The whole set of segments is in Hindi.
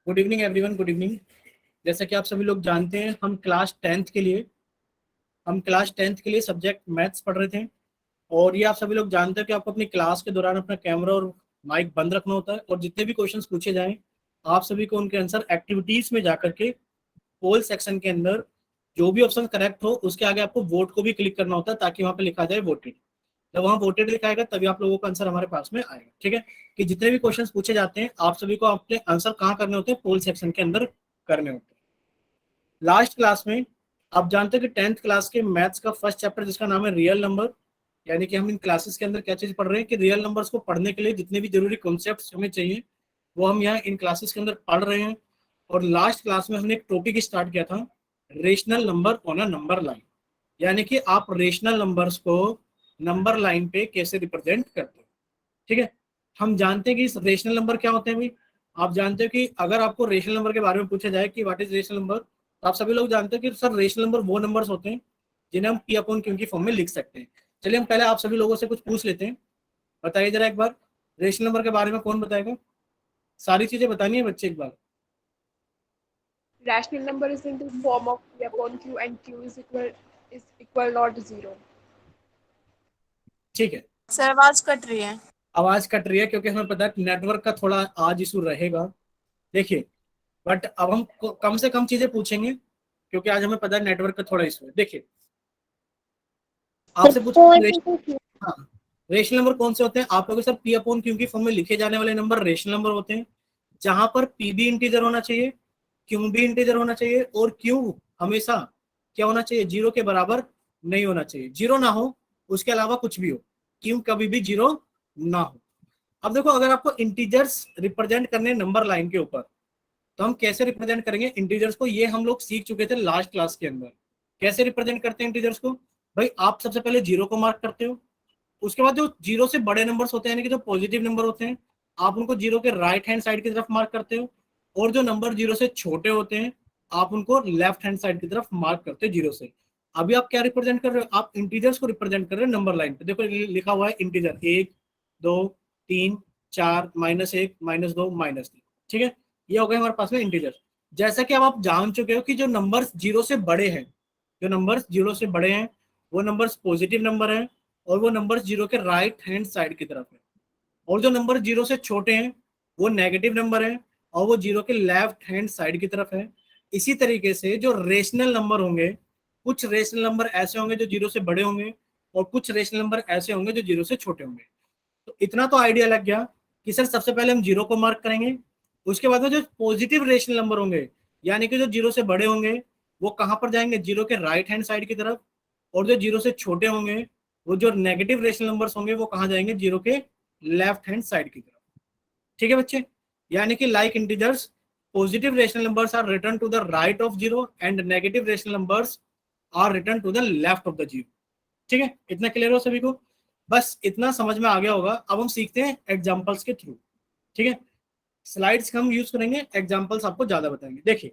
Good evening everyone, good evening. जैसा कि आप सभी लोग जानते हैं, हम क्लास टेंथ के लिए सब्जेक्ट मैथ्स पढ़ रहे थे। और ये आप सभी लोग जानते हैं कि आपको अपनी क्लास के दौरान अपना कैमरा और माइक बंद रखना होता है, और जितने भी क्वेश्चंस पूछे जाएं आप सभी को उनके आंसर एक्टिविटीज में जाकर के पोल सेक्शन के अंदर जो भी ऑप्शन करेक्ट हो उसके आगे आपको वोट को भी क्लिक करना होता है, ताकि वहां पे लिखा जाए वोटेड। जब वहां वोटेड लिखा आएगा तभी आप लोगों का आंसर हमारे पास में आएगा। ठीक है, कि जितने भी क्वेश्चंस पूछे जाते हैं आप सभी को अपने आंसर कहाँ करने होते हैं, पोल सेक्शन के अंदर करने होते हैं। लास्ट क्लास में आप जानते हैं कि टेंथ क्लास के मैथ्स का फर्स्ट चैप्टर जिसका नाम है रियल नंबर, यानी कि हम इन क्लासेस के अंदर क्या चीज पढ़ रहे हैं कि रियल नंबर्स को पढ़ने के लिए जितने भी जरूरी कॉन्सेप्ट्स हमें चाहिए वो हम यहाँ इन क्लासेस के अंदर पढ़ रहे हैं। और लास्ट क्लास में हमने एक टॉपिक स्टार्ट किया था, rational number on a number line, यानी कि आप रेशनल नंबर्स को नंबर लाइन पे कैसे रिप्रेजेंट करते हो। ठीक है, हम जानते हैं कि रेशनल नंबर क्या होते हैं भाई। आप जानते हो कि अगर आपको रेशनल नंबर के बारे में पूछा जाए कि व्हाट इज रेशनल नंबर, तो आप सभी लोग जानते हैं कि सर रेशनल नंबर वो नंबर्स होते हैं जिन्हें हम पी अपॉन क्यू की फॉर्म में लिख सकते हैं। चलिए हम पहले आप सभी लोगों से कुछ पूछ लेते हैं। बताइए जरा एक बार, रेशनल नंबर के बारे में कौन बताएगा? सारी चीजें बतानी है बच्चे एक बार। Rational number is in the form of P upon Q and Q is equal not zero. ठीक है, सर आवाज कट रही है। आवाज कट रही है क्योंकि हमें पता है नेटवर्क का थोड़ा आज इशू रहेगा। देखिए, बट अब हम कम से कम चीजें पूछेंगे क्योंकि आज हमें पता है नेटवर्क का थोड़ा इशू है। देखिए, आपसे पूछो हाँ, रेशनल नंबर कौन से होते हैं? आप लोग सर पी अपॉन क्यू की फॉर्म में लिखे जाने वाले नंबर रेशनल नंबर होते हैं, जहां पर पी भी इंटीजर होना चाहिए, क्यू भी इंटीजर होना चाहिए, और क्यू हमेशा क्या होना चाहिए, जीरो के बराबर नहीं होना चाहिए। जीरो ना हो उसके अलावा कुछ भी हो, क्यू कभी भी जीरो ना हो। अब देखो, अगर आपको इंटीजर्स रिप्रेजेंट करने नंबर लाइन के ऊपर, तो हम कैसे रिप्रेजेंट करेंगे इंटीजर्स को, ये हम लोग सीख चुके थे लास्ट क्लास के अंदर। कैसे रिप्रेजेंट करते हैं इंटीजर्स को? भाई आप सबसे पहले जीरो को मार्क करते हो, उसके बाद जो जीरो से बड़े नंबर्स होते हैं यानी कि जो पॉजिटिव नंबर होते हैं आप उनको जीरो के राइट हैंड साइड की तरफ मार्क करते हो, और जो नंबर जीरो से छोटे होते हैं आप उनको लेफ्ट हैंड साइड की तरफ मार्क करते हो जीरो से। अभी आप क्या रिप्रेजेंट कर रहे हो? आप इंटीजर्स को रिप्रेजेंट कर रहे हो नंबर लाइन पे। देखो लिखा हुआ है इंटीजर 1 2 3 4 -1 -2 -3। ठीक है, ये हो गए हमारे पास में इंटीजर। जैसा कि अब आप जान चुके हो कि जो नंबर्स जीरो से बड़े हैं, जो नंबर्स जीरो से बड़े हैं वो नंबर्स पॉजिटिव नंबर हैं, और वो नंबर जीरो के राइट हैंड साइड की तरफ है। और जो नंबर जीरो से छोटे हैं वो नेगेटिव नंबर है, और वो जीरो के लेफ्ट हैंड साइड की तरफ है। इसी तरीके से जो रेशनल नंबर होंगे, कुछ रेशनल नंबर ऐसे होंगे जो जीरो से बड़े होंगे, और कुछ रेशनल नंबर ऐसे होंगे जो जीरो से छोटे होंगे। तो इतना तो आइडिया लग गया कि सर सबसे पहले हम जीरो को मार्क करेंगे, उसके बाद में जो पॉजिटिव रेशनल नंबर होंगे यानी कि जो जीरो से बड़े होंगे वो कहां पर जाएंगे, जीरो के राइट हैंड साइड की तरफ। और जो जीरो से छोटे होंगे, वो जो नेगेटिव रेशनल नंबर्स होंगे वो कहां जाएंगे, जीरो के लेफ्ट हैंड साइड की तरफ। ठीक है बच्चे, यानी कि like integers, positive rational numbers are return to the right of zero and negative rational numbers are return to the left of the zero. ठीक है, इतना क्लियर हो सभी को? बस इतना समझ में आ गया होगा। अब हम सीखते हैं एग्जाम्पल्स के थ्रू। ठीक है, स्लाइड्स हम यूज करेंगे, एग्जाम्पल्स आपको ज्यादा बताएंगे। देखिए,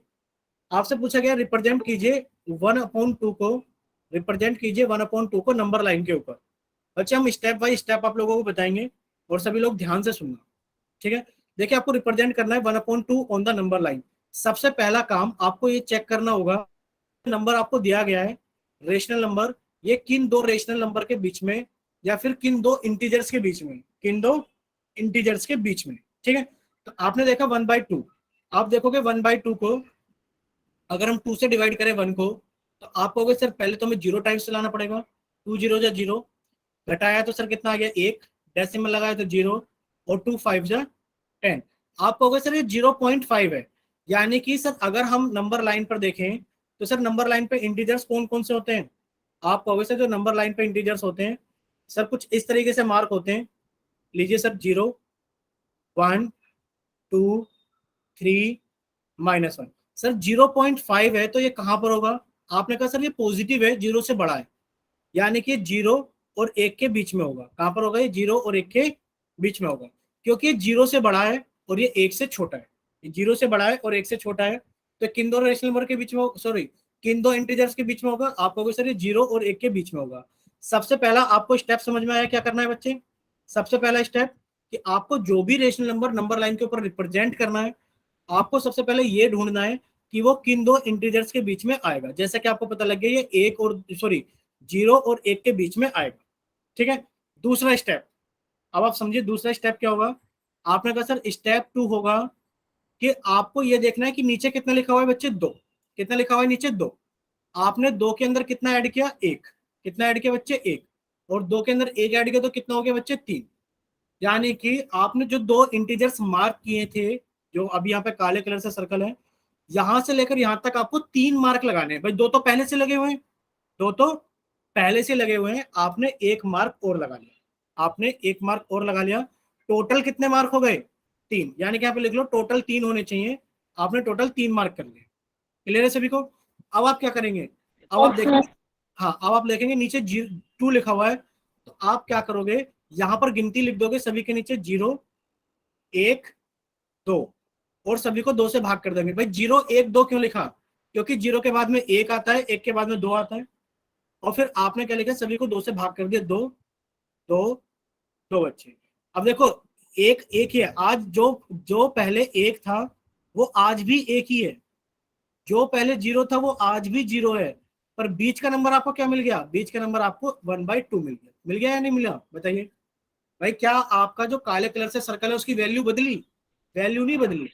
आपसे पूछा गया रिप्रेजेंट कीजिए 1/2 को, रिप्रेजेंट कीजिए 1/2 को नंबर लाइन के ऊपर। बच्चे हम स्टेप बाय स्टेप आप लोगों को बताएंगे और सभी लोग ध्यान से सुनना। ठीक है, देखिए आपको रिप्रेजेंट करना है 1/2 ऑन द नंबर लाइन। सबसे पहला काम आपको ये चेक करना होगा, नंबर आपको दिया गया है रेशनल नंबर, ये किन दो रेशनल नंबर के बीच में या फिर किन दो इंटीजर्स के बीच में, किन दो इंटीजर्स के बीच में। ठीक है, तो आपने देखा 1/2, आप देखोगे 1/2 को अगर हम 2 से डिवाइड करें 1 को, तो आप कहोगे सर पहले तो हमें जीरो टाइम्स चलाना पड़ेगा, 2 जीरो जा जीरो, घटाया तो सर कितना आ गया 1, डेसिमल लगाया तो 0, और 2 5 जा 10। आप कहोगे सर ये 0.5 है, यानी कि सर अगर हम नंबर लाइन पर देखें तो सर नंबर लाइन पे इंटीजर्स कौन कौन से होते हैं? आप कहोगे सर जो नंबर लाइन पे इंटीजर्स होते हैं सर कुछ इस तरीके से मार्क होते हैं। लीजिए सर 0 1 2 3 -1। सर 0.5 है तो ये कहां पर होगा? आपने कहा सर ये पॉजिटिव है, जीरो से बड़ा है, यानी कि जीरो और एक के बीच में होगा। कहां पर होगा? ये जीरो और एक के बीच में होगा, क्योंकि ये जीरो से बड़ा है और ये एक से छोटा है। ये जीरो से बड़ा है और एक से छोटा है, तो किन दो रेशनल नंबर के बीच में, सॉरी किन दो इंटीजर्स के बीच में होगा? आप कहोगे सर ये जीरो और एक के बीच में होगा। सबसे पहला आपको स्टेप समझ में आया क्या करना है बच्चे? सबसे पहला स्टेप कि आपको जो भी रेशनल नंबर नंबर लाइन के ऊपर रिप्रेजेंट करना है, आपको सबसे पहले ये ढूंढना है कि वो किन दो इंटीजर्स के बीच में आएगा। जैसा कि आपको पता लग गया ये एक और सॉरी 0 और 1 के बीच में आएगा। ठीक है, दूसरा स्टेप, अब आप समझिए दूसरा स्टेप क्या होगा। आपने कहा सर स्टेप 2 होगा कि आपको ये देखना है कि नीचे कितना लिखा हुआ है बच्चे, 2। कितना लिखा हुआ है नीचे, 2। आपने 2 के अंदर कितना ऐड किया, 1। कितना ऐड किया बच्चे, 1। और 2 के अंदर 1 ऐड किया तो कितना हो गया बच्चे, 3। यानी कि आपने जो दो इंटीजर्स मार्क किए थे, जो अभी यहाँ पे काले कलर से सर्कल है, यहां से लेकर यहां तक आपको 3 मार्क लगाने हैं भाई। 2 तो पहले से लगे हुए हैं, 2 तो पहले से लगे हुए हैं, आपने 1 मार्क और लगा लिया। आपने 1 मार्क और लगा लिया, टोटल कितने मार्क हो गए, 3। यानी कि यहाँ पे लिख लो टोटल 3 होने चाहिए, आपने टोटल 3 मार्क कर लिए। क्लियर है सभी को। अब आप क्या करेंगे, अब आप देखेंगे, हाँ अब आप देखेंगे नीचे 2 लिखा हुआ है, तो आप क्या करोगे, यहां पर गिनती लिख दोगे सभी के नीचे, 0 1 2, और सभी को 2 से भाग कर देंगे। भाई 0 1 2 क्यों लिखा, क्योंकि 0 के बाद में 1 आता है, 1 के बाद में 2 आता है, और फिर आपने क्या लिखा, सभी को 2 से भाग कर दिया, 2 2 2 बच्चे। अब देखो एक एक ही है, आज जो जो पहले 1 था वो आज भी 1 ही है, जो पहले 0 था वो आज भी 0 है, पर बीच का नंबर आपको क्या मिल गया, बीच का नंबर आपको 1/2 मिल गया या नहीं मिला, बताइए। भाई क्या आपका जो काले कलर से सर्कल है उसकी वैल्यू बदली, वैल्यू नहीं बदली,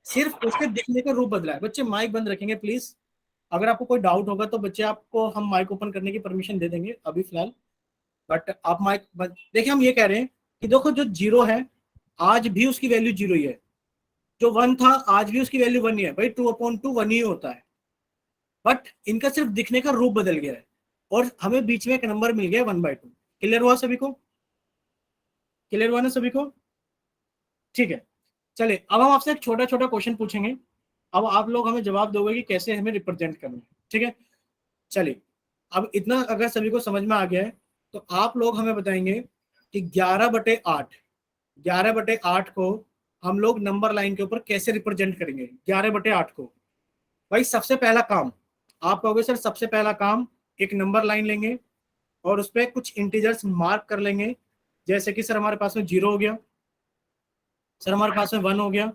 सिर्फ उसके दिखने का रूप बदला है। बच्चे माइक बंद रखेंगे प्लीज, अगर आपको कोई डाउट होगा तो बच्चे आपको हम माइक ओपन करने की परमिशन दे देंगे अभी फिलहाल, बट आप माइक बंद। देखिए हम ये कह रहे हैं कि देखो जो 0 है आज भी उसकी वैल्यू 0 ही है, जो 1 था आज भी उसकी वैल्यू 1 ही है। भाई 2/2 1 ही होता है, बट इनका सिर्फ दिखने का रूप बदल गया है, और हमें बीच में एक नंबर मिल गया 1/2। क्लियर हुआ सभी को, क्लियर हुआ ना सभी को। ठीक है, चलिए अब हम आपसे एक छोटा छोटा क्वेश्चन पूछेंगे, अब आप लोग हमें जवाब दोगे कि कैसे हमें रिप्रेजेंट करना है। ठीक है, चलिए अब इतना अगर सभी को समझ में आ गया है तो आप लोग हमें बताएंगे कि 11/8, 11/8 को हम लोग नंबर लाइन के ऊपर कैसे रिप्रेजेंट करेंगे। 11/8 को भाई सबसे पहला काम आप कहोगे सर, सबसे पहला काम एक नंबर लाइन लेंगे और उस पर कुछ इंटीजर्स मार्क कर लेंगे। जैसे कि सर हमारे पास में 0 हो गया, सर हमारे पास में 1 हो गया,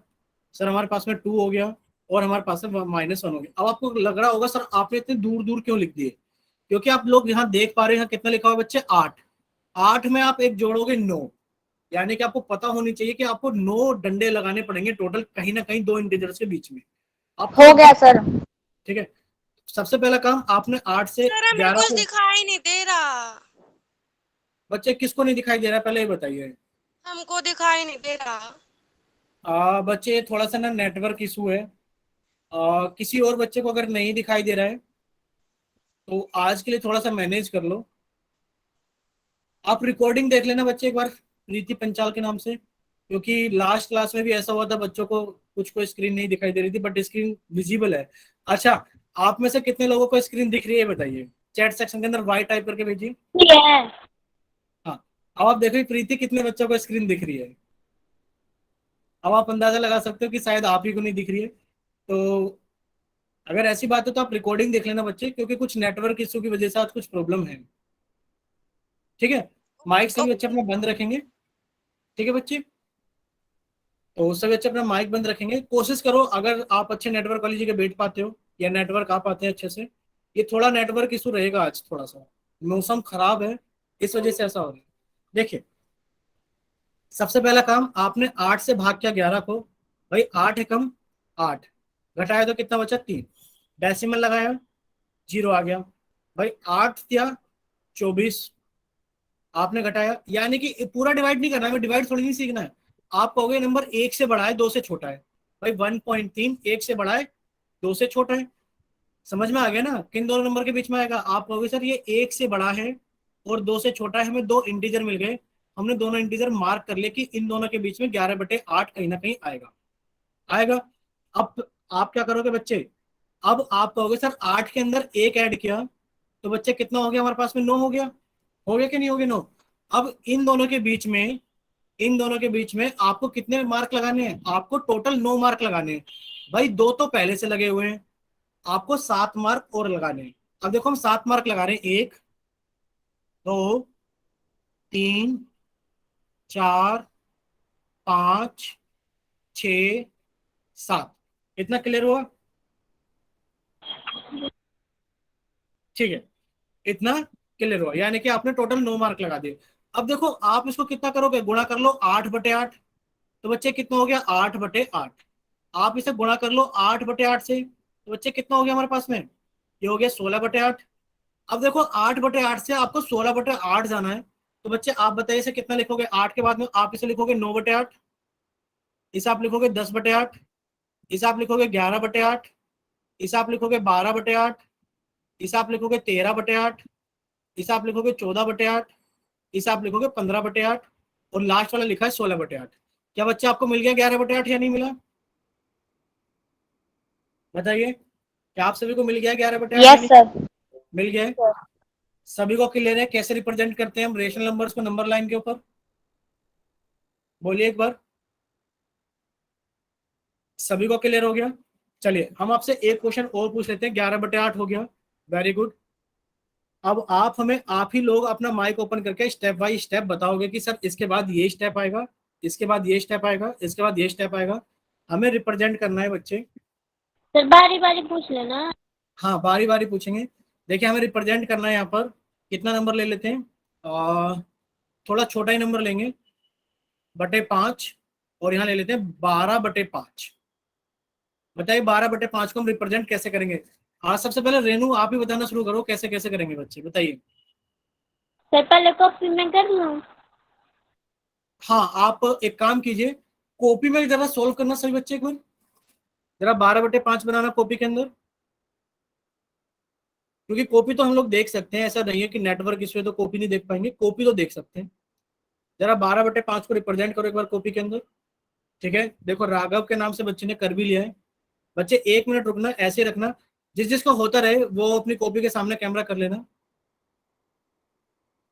सर हमारे पास में 2 हो गया, और हमारे पास में -1 हो गया। अब आपको लग रहा होगा सर आपने इतने दूर दूर क्यों लिख दिए, क्योंकि आप लोग यहाँ देख पा रहे हैं कितना लिखा हुआ है बच्चे, 8। 8 में आप एक जोड़ोगे 9, यानी कि आपको पता होनी चाहिए कि आपको 9 डंडे लगाने पड़ेंगे टोटल, कहीं ना कहीं दो इंटीजर्स के बीच में। आपको हो सब गया सर। ठीक है, सबसे पहला काम आपने 8 से सर हमें 11 कुछ को, दिखाई नहीं दे रहा। बच्चे किसको नहीं दिखाई दे रहा पहले ये बताइए। हमको दिखाई नहीं दे रहा। बच्चे थोड़ा सा ना नेटवर्क इशू है, किसी और बच्चे को अगर नहीं दिखाई दे रहा है तो आज के लिए थोड़ा सा मैनेज कर लो। आप रिकॉर्डिंग देख लेना बच्चे एक बार, प्रीति पंचाल के नाम से, क्योंकि लास्ट क्लास में भी ऐसा हुआ था, बच्चों को कुछ को स्क्रीन नहीं दिखाई दे रही थी बट स्क्रीन विजिबल है। अच्छा, आप में से कितने लोगों को स्क्रीन दिख रही है बताइए, चैट सेक्शन के अंदर वाई टाइप करके भेजिए। ठीक है। हाँ, अब आप देखो प्रीति कितने बच्चों को स्क्रीन दिख रही है। अब आप अंदाजा लगा सकते हो कि शायद आप ही को नहीं दिख रही है। तो अगर ऐसी बात है तो आप रिकॉर्डिंग देख लेना बच्चे, क्योंकि कुछ नेटवर्क इशू की वजह से आज कुछ प्रॉब्लम है। ठीक है, माइक से भी बच्चे अपना बंद रखेंगे। ठीक है बच्चे, तो सभी बच्चे अपना माइक बंद रखेंगे। कोशिश करो अगर आप अच्छे नेटवर्क वाली जगह बैठ पाते हो या नेटवर्क आ पाते हैं अच्छे से। ये थोड़ा नेटवर्क इशू रहेगा आज, थोड़ा सा मौसम खराब है इस वजह से ऐसा हो रहा है। देखिए सबसे पहला काम आपने 8 से भाग किया 11 को, भाई 8 एकम 8, घटाया तो कितना बचा 3, डेसिमल लगाया 0 आ गया। भाई 8 या 24 आपने घटाया, यानी कि पूरा डिवाइड नहीं करना है, डिवाइड थोड़ी नहीं सीखना है। आप कहोगे नंबर 1 से बड़ा है 2 से छोटा है, भाई 1.3 1 से बड़ा है 2 से छोटा है। समझ में आ गया ना, किन दोनों नंबर के बीच में आएगा। आप कहोगे सर ये 1 से बड़ा है और 2 से छोटा है, हमें दो इंटीजर मिल गए, हमने दोनों इंटीजर मार्क कर लिए कि इन दोनों के बीच में 11/8 कहीं ना कहीं आएगा, आएगा। अब आप क्या करोगे बच्चे, अब आप कहोगे सर 8 के अंदर 1 ऐड किया तो बच्चे कितना हो गया हमारे पास में, 9 हो गया, हो गया कि नहीं हो गया 9। अब इन दोनों के बीच में, इन दोनों के बीच में आपको कितने मार्क लगाने हैं, आपको टोटल 9 मार्क लगाने हैं। भाई 2 तो पहले से लगे हुए हैं, आपको 7 मार्क और लगाने हैं। अब देखो हम 7 मार्क लगा रहे हैं, 1 2 3 4 5 6 7। इतना क्लियर हुआ? ठीक है, इतना क्लियर हुआ, यानी कि आपने टोटल 9 मार्क लगा दिए। अब देखो आप इसको कितना करोगे, गुणा कर लो 8/8। तो बच्चे कितना हो गया, 8/8। आप इसे गुणा कर लो 8/8 से, तो बच्चे कितना हो गया हमारे पास में, ये हो गया 16/8। अब देखो 8/8 से आपको 16/8 जाना है, तो बच्चे आप बताइए इसे कितना लिखोगे, 8 के बाद में आप इसे लिखोगे 9/8, इसे आप लिखोगे 10/8, इसे आप लिखोगे 11/8, इसे आप लिखोगे 12/8, इसे आप लिखोगे 13/8, इसे आप लिखोगे 14/8, इसे आप लिखोगे 15/8, और लास्ट वाला लिखा है 16/8। क्या बच्चे आपको मिल गया 11/8 या नहीं मिला? बताइए, क्या आप सभी को मिल गया 11/8 या यस नहीं? सर। मिल गया है? सभी को क्लियर है कैसे रिप्रेजेंट करते हैं हम रेशनल नंबर्स को नंबर लाइन के ऊपर? बोलिए एक बार, सभी को क्लियर हो गया? चलिए हम आपसे एक क्वेश्चन और पूछ लेते हैं। 11/8 हो गया, वेरी गुड। अब आप हमें, आप ही लोग अपना माइक ओपन करके स्टेप बाय स्टेप बताओगे कि सर इसके बाद ये स्टेप आएगा, इसके बाद ये स्टेप आएगा, इसके बाद ये स्टेप आएगा। हमें रिप्रेजेंट करना है बच्चे। सर बारी बारी पूछ लेना। हाँ बारी बारी पूछेंगे। देखिए हमें रिप्रेजेंट करना है यहाँ पर, कितना नंबर ले लेते हैं, थोड़ा छोटा ही नंबर लेंगे, /5, और यहाँ ले लेते हैं 12/5। बताइए 12/5 को हम रिप्रेजेंट कैसे करेंगे? आज सबसे पहले रेनू आप ही बताना शुरू करो, कैसे कैसे करेंगे बच्चे, बताइए। सर पहले कॉपी में कर लूँ? हाँ आप एक काम कीजिए, कॉपी में जरा सोल्व करना सभी बच्चे, एक बार जरा 12/5 बनाना कॉपी के अंदर, क्योंकि कॉपी तो हम लोग देख सकते हैं, ऐसा नहीं है कि नेटवर्क इशू है तो कॉपी नहीं देख पाएंगे, कॉपी तो देख सकते हैं। जरा 12/5 को रिप्रेजेंट करो एक बार कॉपी के अंदर। ठीक है, देखो राघव के नाम से बच्चे ने कर भी लिया है। बच्चे 1 मिनट रुकना, ऐसे रखना, जिस जिसको होता रहे वो अपनी कॉपी के सामने कैमरा कर लेना।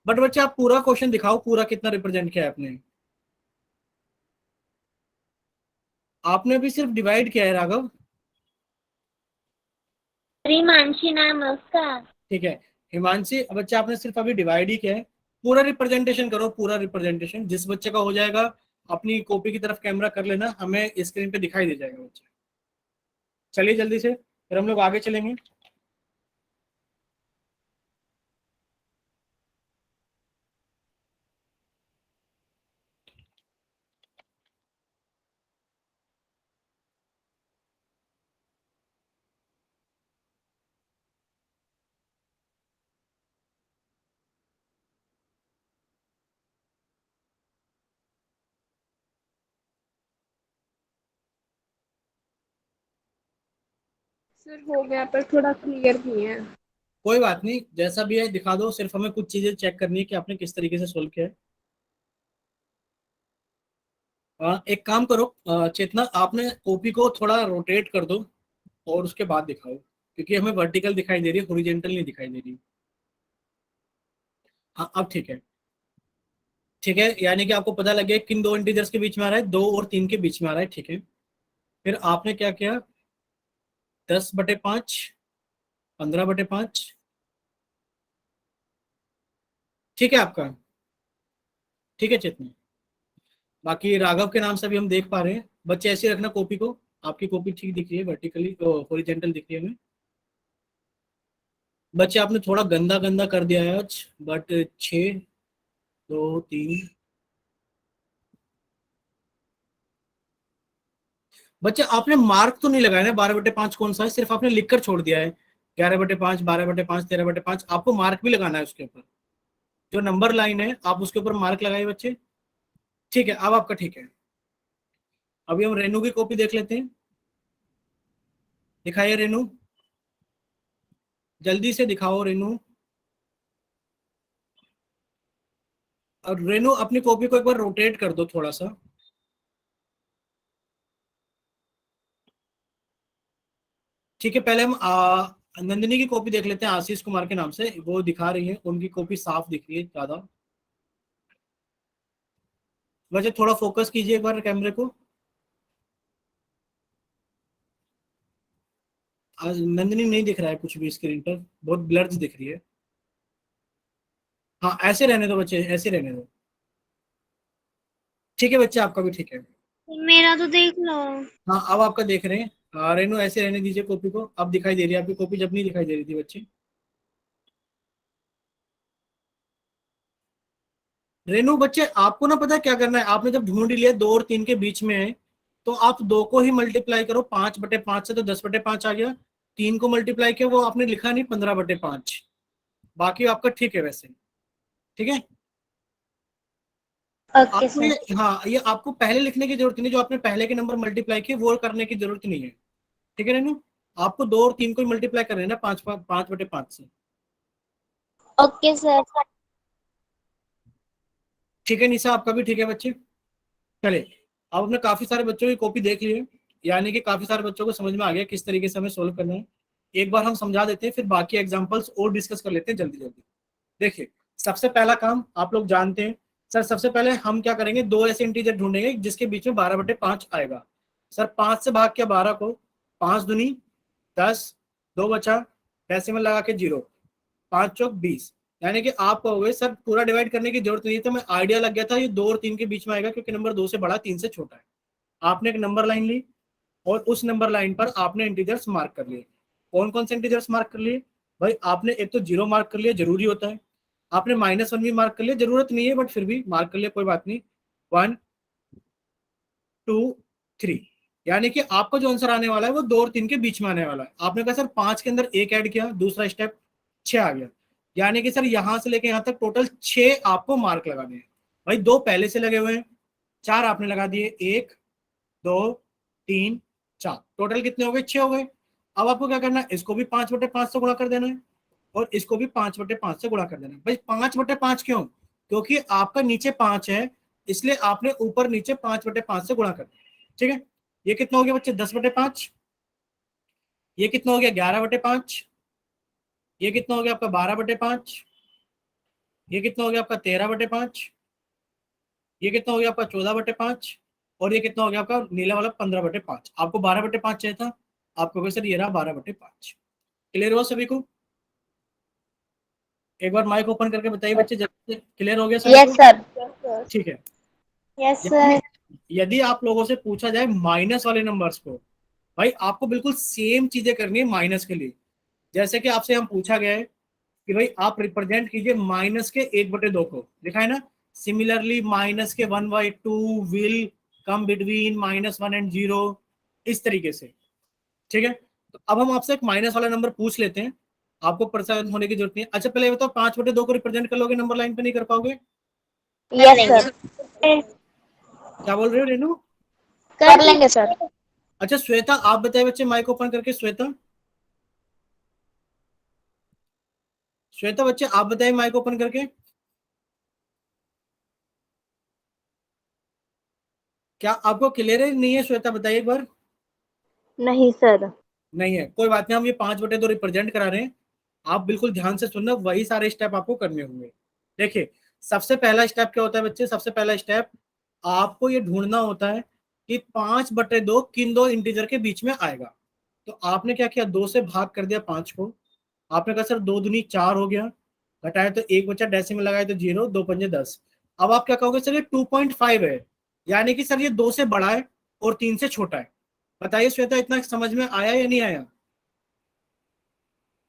बट बच्चे आप पूरा क्वेश्चन दिखाओ, पूरा कितना रिप्रेजेंट किया है आपने। आपने अभी सिर्फ डिवाइड किया है राघव। हिमांशी नाम है उसका। ठीक है हिमांशी, बच्चा आपने सिर्फ अभी डिवाइड ही किया है। पूरा रिप्रेजेंटेशन करो, पूरा रिप्रेजेंटेशन जिस बच्चे का हो जाएगा अपनी कॉपी की तरफ कैमरा कर लेना, हमें स्क्रीन पे दिखाई दे जाएगा बच्चे। चलिए जल्दी से फिर हम लोग आगे चलेंगे। सर हो गया पर थोड़ा क्लियर नहीं है। कोई बात नहीं, जैसा भी है दिखा दो, सिर्फ हमें कुछ चीजें चेक करनी है कि आपने किस तरीके से सोल्व किया है। एक काम करो, चेतना आपने कॉपी को थोड़ा रोटेट कर दो और उसके बाद दिखाओ, क्योंकि हमें वर्टिकल दिखाई दे रही है, हॉरिजॉन्टल नहीं दिखाई दे रही। हाँ अब ठीक है, ठीक है, यानी कि आपको पता लग गया किन दो इंटीजर्स के बीच में आ रहा है, 2 और 3 के बीच में आ रहा है। ठीक है, फिर आपने क्या किया, 10/5, 15/5। ठीक है आपका, ठीक है चेतना। बाकी राघव के नाम से भी हम देख पा रहे हैं। बच्चे ऐसे रखना कॉपी को, आपकी कॉपी ठीक दिख रही है, वर्टिकली हॉरिजॉन्टल दिख रही है हमें। बच्चे आपने थोड़ा गंदा गंदा कर दिया है आज, बट 6, 2, 3। बच्चे आपने मार्क तो नहीं लगाया ना, 12/5 कौन सा है, सिर्फ आपने लिख कर छोड़ दिया है। 11/5, 12/5, 13/5, आपको मार्क भी लगाना है उसके ऊपर, जो नंबर लाइन है आप उसके ऊपर मार्क लगाइए बच्चे। ठीक है, अब आपका ठीक है। अभी हम रेनू की कॉपी देख लेते हैं, दिखाइए रेनू, जल्दी से दिखाओ रेनू। और रेनू अपनी कॉपी को एक बार रोटेट कर दो थोड़ा सा। ठीक है, पहले हम नंदिनी की कॉपी देख लेते हैं, आशीष कुमार के नाम से वो दिखा रही है, उनकी कॉपी साफ दिख रही है ज्यादा। वैसे थोड़ा फोकस कीजिए एक बार कैमरे को। आज नंदिनी नहीं दिख रहा है कुछ भी स्क्रीन पर, बहुत ब्लर दिख रही है। हाँ ऐसे रहने दो बच्चे, ऐसे रहने दो। ठीक है बच्चे, आपका भी ठीक है। मेरा तो देख लो। हाँ अब आपका देख रहे हैं, रेनू ऐसे रहने दीजिए कॉपी को, अब दिखाई दे रही है आपकी कॉपी, जब नहीं दिखाई दे रही थी बच्चे। रेनू बच्चे आपको ना पता है क्या करना है, आपने जब ढूंढ लिया 2 और 3 के बीच में है, तो आप 2 को ही मल्टीप्लाई करो 5/5 से, तो 10/5 आ गया। 3 को मल्टीप्लाई किया, वो आपने लिखा नहीं 15/5, बाकी आपका ठीक है वैसे। ठीक है, ओके आपको ये, सर। हाँ ये आपको पहले लिखने की जरूरत नहीं, जो आपने पहले के नंबर मल्टीप्लाई किए वो करने की जरूरत नहीं है। ठीक है रेनू, आपको 2 और 3 को ही मल्टीप्लाई कर लेना 5/5 से। Okay sir. ठीक है निशा, आपका भी ठीक है बच्चे। चले, अब हमने काफी सारे बच्चों की कॉपी देख ली है, यानी कि काफी सारे बच्चों को समझ में आ गया किस तरीके से हमें सोल्व करना है। एक बार हम समझा देते हैं, फिर बाकी एग्जांपल्स और डिस्कस कर लेते हैं जल्दी जल्दी। देखिए, सबसे पहला काम आप लोग जानते हैं सर, सबसे पहले हम क्या करेंगे, 2 ऐसे इंटीजर ढूंढेंगे जिसके बीच में 12/5 आएगा। सर 5 से भाग किया 12 को, 5 दूनी 10, 2 बचा, डेसिमल लगा के 0, 5 चौक 20। यानी कि आप कहोगे सर पूरा डिवाइड करने की जरूरत नहीं है, तो मैं आइडिया लग गया था ये 2 और 3 के बीच में आएगा, क्योंकि नंबर 2 से बड़ा 3 से छोटा है। आपने एक नंबर लाइन ली और उस नंबर लाइन पर आपने इंटीजर्स मार्क कर लिए। कौन कौन से इंटीजर्स मार्क कर लिए भाई? आपने एक तो 0 मार्क कर लिया, जरूरी होता है। आपने -1 भी मार्क कर लिया, जरूरत नहीं है बट फिर भी मार्क कर लिया, कोई बात नहीं। 1 2 3, यानी कि आपका जो आंसर आने वाला है वो 2 और 3 के बीच में आने वाला है। आपने कहा सर 5 के अंदर 1 ऐड किया, दूसरा स्टेप 6 आ गया, यानी कि सर यहां से लेके यहां तक टोटल 6 आपको मार्क लगाने हैं। भाई 2 पहले से लगे हुए हैं, 4 आपने लगा दिए, 1 2 3 4, टोटल कितने हो गए? 6 हो गए। अब आपको क्या करना है, इसको भी 5/5 से गुणा कर देना है और इसको भी 5/5 से गुणा कर देना है। भाई 5/5 क्यों? क्योंकि आपका नीचे 5 है, इसलिए आपने ऊपर नीचे 5/5 से गुणा कर दिया। ठीक है, ये कितना हो गया बच्चे? 10/5। ये कितना हो गया? 11/5। ये कितना हो गया आपका? 12/5। ये कितना हो गया आपका? 13/5। ये कितना हो गया आपका? 14/5। और ये कितना हो गया आपका नीला वाला? 15/5। आपको 12/5 चाहिए था, आपको सर ये रहा 12/5। क्लियर हुआ सभी को? एक बार माइक ओपन करके बताइए बच्चे, जब क्लियर हो गया सभी यस को? सर। ठीक है। यस यदि सर। यदि आप लोगों से पूछा जाए माइनस वाले नंबर्स को, भाई आपको बिल्कुल सेम चीजें करनी है माइनस के लिए। जैसे कि आपसे हम पूछा गया है कि भाई आप रिप्रेजेंट कीजिए -1/2 को, लिखा है ना। Similarly -1/2 will come between -1 and 0, इस तरीके से। ठीक है, तो अब हम आपसे एक माइनस वाला नंबर पूछ लेते हैं, आपको परेशान होने की जरूरत नहीं है। अच्छा पहले ये बताओ, 5/2 को रिप्रेजेंट कर लोगे नंबर लाइन पे? नहीं कर पाओगे? Yes sir. क्या बोल रहे हो रेनू? कर लेंगे सर। अच्छा श्वेता आप बताए बच्चे, माइक ओपन करके। श्वेता, श्वेता बच्चे आप बताइए माइक ओपन करके। क्या आपको क्लियर है नहीं है? श्वेता बताइए एक बार। नहीं सर। नहीं है, कोई बात नहीं, हम ये 5/2 रिप्रेजेंट करा रहे हैं। आप बिल्कुल ध्यान से सुनना, वही सारे स्टेप आपको करने होंगे। देखिए, सबसे पहला स्टेप क्या होता है बच्चे? सबसे पहला स्टेप आपको ये ढूंढना होता है कि 5/2 किन दो इंटीजर के बीच में आएगा। तो आपने क्या किया, 2 से भाग कर दिया 5 को। आपने कहा सर 2 दूनी 4 हो गया, घटाए तो 1 बचा, डेसिमल लगाए तो 0, 2 पंजे 10। अब आप क्या कहोगे, सर ये 2.5 है, यानी कि सर ये 2 से बड़ा है और 3 से छोटा है। बताइए श्वेता, इतना समझ में आया या नहीं आया?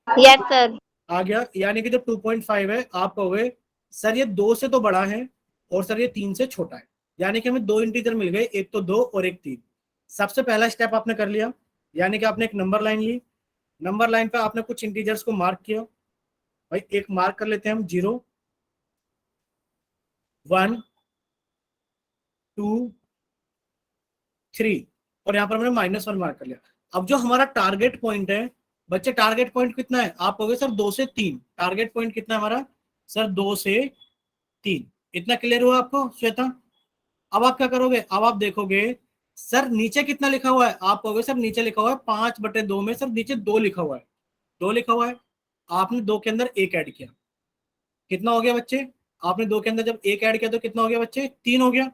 Yes sir. आ गया, यानी कि जो 2.5 है, आप कहोगे सर ये 2 से तो बड़ा है और सर ये 3 से छोटा है। यानी कि हमें 2 इंटीजर मिल गए, एक तो 2 और एक 3। सबसे पहला स्टेप आपने कर लिया, यानी कि आपने एक नंबर लाइन ली, नंबर लाइन पे आपने कुछ इंटीजर्स को मार्क किया। भाई एक मार्क कर लेते हैं हम, 0 1 2 3, और यहाँ पर हमने -1 मार्क कर लिया। अब जो हमारा टारगेट पॉइंट है बच्चे, टारगेट पॉइंट कितना है? आप कहोगे सर 2 से 3। टारगेट पॉइंट कितना है हमारा? सर 2 से 3। इतना क्लियर हुआ आपको श्वेता? अब आप क्या करोगे, अब आप देखोगे सर नीचे कितना लिखा हुआ है। आप कहोगे सर नीचे लिखा हुआ है 5/2 में सर नीचे 2 लिखा हुआ है, 2 लिखा हुआ है। आपने 2 के अंदर 1 ऐड किया, कितना हो गया बच्चे? आपने 2 के अंदर जब 1 ऐड किया तो कितना हो गया बच्चे? 3 हो गया।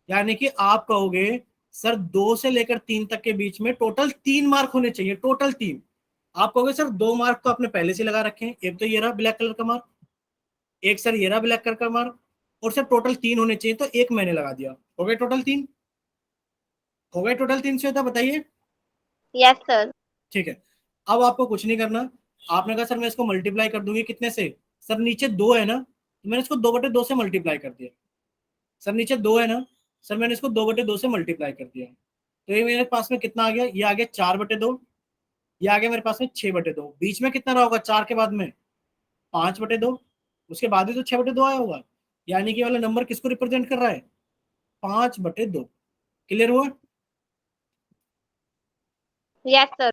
यानी कि आप कहोगे सर 2 से लेकर 3 तक के बीच में टोटल 3 मार्क होने चाहिए, टोटल 3। आप कहोगे सर 2 मार्क तो आपने पहले से लगा रखे हैं, एक तो ये रहा ब्लैक कलर का मार्क, एक सर ये रहा ब्लैक कलर का मार्क, और सर टोटल 3 होने चाहिए, तो एक मैंने लगा दिया। हो गए टोटल 3? हो गए टोटल 3 से होता? बताइए। Yes sir. ठीक है, अब आपको कुछ नहीं करना। आपने कहा सर मैं इसको मल्टीप्लाई कर दूंगी कितने से, सर नीचे 2 है ना, तो मैंने इसको 2/2 से मल्टीप्लाई कर दिया। सर नीचे 2 है ना, सर मैंने इसको 2/2 से मल्टीप्लाई कर दिया। तो ये मेरे पास में कितना आ गया, ये आ गया 4/2, ये आ गया मेरे पास में 6/2। बीच में कितना रहा होगा 4 के बाद में 5/2, उसके बाद ही तो 6/2 आया होगा। यानी कि वाला नंबर किसको रिप्रेजेंट कर रहा है, 5/2। क्लियर हुआ? Yes sir.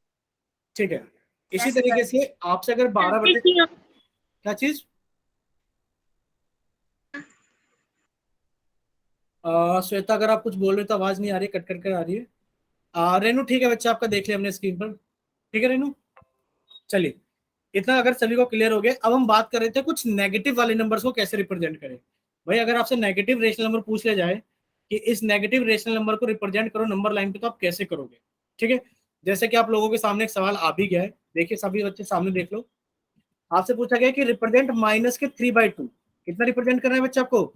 ठीक है, इसी तरीके से आपसे अगर 12/, क्या चीज, श्वेता अगर आप कुछ बोल रहे हो तो आवाज नहीं आ रही, कट कट कर आ रही है। रेनू ठीक है बच्चा, आपका देख लिया हमने स्क्रीन पर। ठीक है रेनू, चलिए इतना अगर सभी को क्लियर हो गया। अब हम बात कर रहे थे कुछ नेगेटिव वाले नंबर्स को कैसे रिप्रेजेंट करें। भाई अगर आपसे नेगेटिव रेशनल नंबर पूछ लिया जाए कि इस नेगेटिव रेशनल नंबर को रिप्रेजेंट करो नंबर लाइन पे, तो आप कैसे करोगे। ठीक है, जैसे कि आप लोगों के सामने एक सवाल आ भी गया है, देखिए सभी बच्चे सामने देख लो। आपसे पूछा गया कि रिप्रेजेंट -3/2, कितना रिप्रेजेंट करना है बच्चे आपको,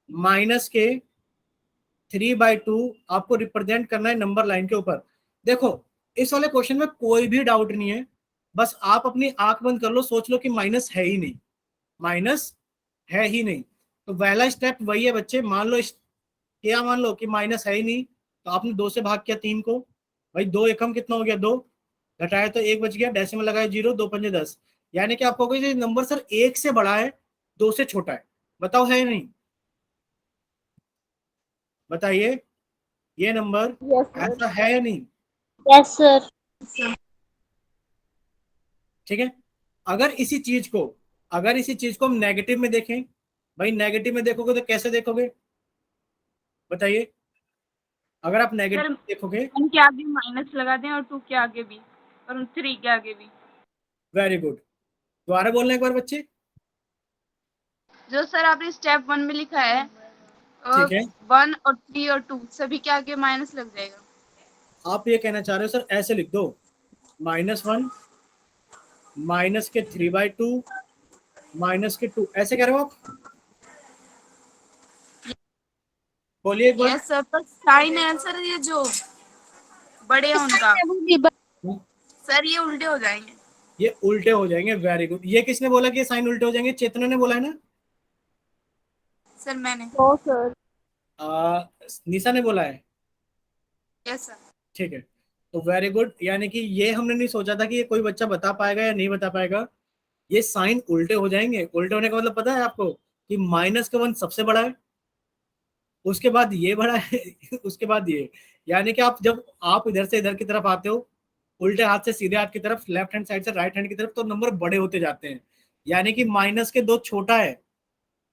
-3/2 आपको रिप्रेजेंट करना है नंबर लाइन के ऊपर। देखो इस वाले क्वेश्चन में कोई भी डाउट नहीं है, बस आप अपनी आंख बंद कर लो, सोच लो कि माइनस है ही नहीं, माइनस है ही नहीं। तो पहला स्टेप वही है बच्चे, मान लो क्या मान लो कि माइनस है ही नहीं, तो आपने 2 से भाग किया 3 को, भाई 2 एकम कितना हो गया 2, घटाया तो 1 बच गया, डेसिमल लगाया 0, 2×5 10। यानी कि आपको कोई नंबर सर 1 से बड़ा है 2 से छोटा है, बताओ है या नहीं, बताइए ये नंबर Yes, sir. ऐसा है या नहीं। Yes sir. ठीक है, अगर इसी चीज को, अगर इसी चीज को हम नेगेटिव में देखें, भाई नेगेटिव में देखोगे तो कैसे देखोगे, बताइए, अगर आप नेगेटिव सर देखोगे। 1 के आगे माइनस लगा दें और 2 के आगे भी और 3 के आगे भी। वेरी गुड, दोबारा बोलना एक बार बच्चे। जो सर आपने स्टेप 1 में लिखा है ठीक है, 1 और 3 और 2 सभी के आगे माइनस लग जाएगा। आप ये कहना चाह रहे हो सर ऐसे लिख दो, -1 -3/2 -2, ऐसे कह रहे हो आप, बोलिए एक बार। यस सर, पर साइन है सर, ये जो बड़े हैं उनका सर ये उल्टे हो जाएंगे। ये उल्टे हो जाएंगे, वेरी गुड। ये किसने बोला कि ये साइन उल्टे हो जाएंगे, चेतना ने बोला है ना, सर मैंने। No, sir. निशा ने बोला है। Yes sir. ठीक है, तो वेरी गुड, यानी कि ये हमने नहीं सोचा था कि ये कोई बच्चा बता पाएगा या नहीं बता पाएगा। ये साइन उल्टे हो जाएंगे, उल्टे होने का मतलब पता है आपको कि -1 सबसे बड़ा है, उसके बाद ये बड़ा है उसके बाद ये, यानी कि आप जब आप इधर से इधर की तरफ आते हो, उल्टे हाथ से सीधे हाथ की तरफ, लेफ्ट हैंड साइड से राइट हैंड की तरफ, तो नंबर बड़े होते जाते हैं। यानी कि -2 छोटा है,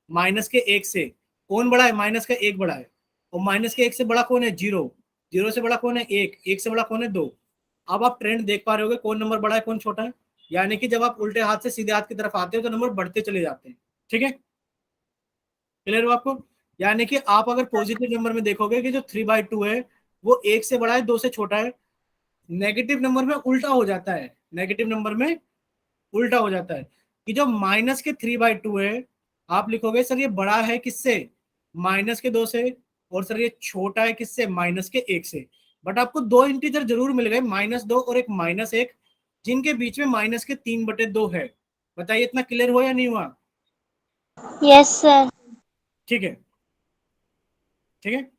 -1 से कौन बड़ा है, -1 बड़ा है, और -1 से बड़ा कौन है, 0, 0 से बड़ा कौन है 1, 1 से बड़ा कौन है 2। अब आप ट्रेंड देख पा रहे हो कौन नंबर बड़ा है कौन छोटा है, यानी कि जब आप उल्टे हाथ से सीधे हाथ की तरफ आते हो तो नंबर बढ़ते चले जाते हैं। ठीक है, क्लियर हो आपको। यानी कि आप अगर पॉजिटिव नंबर में देखोगे कि जो 3/2 है वो 1 से बड़ा है 2 से छोटा है, नेगेटिव नंबर में उल्टा हो जाता है, नेगेटिव नंबर में उल्टा हो जाता है कि जो -3/2 है, आप लिखोगे सर ये बड़ा है किससे, -2 से, और सर ये छोटा है किससे, -1 से। बट आपको 2 इंटीजर जरूर मिल गए, -2 और एक -1, जिनके बीच में -3/2 है। बताइए इतना क्लियर हुआ या नहीं हुआ। Yes sir. ठीक है, ठीक है,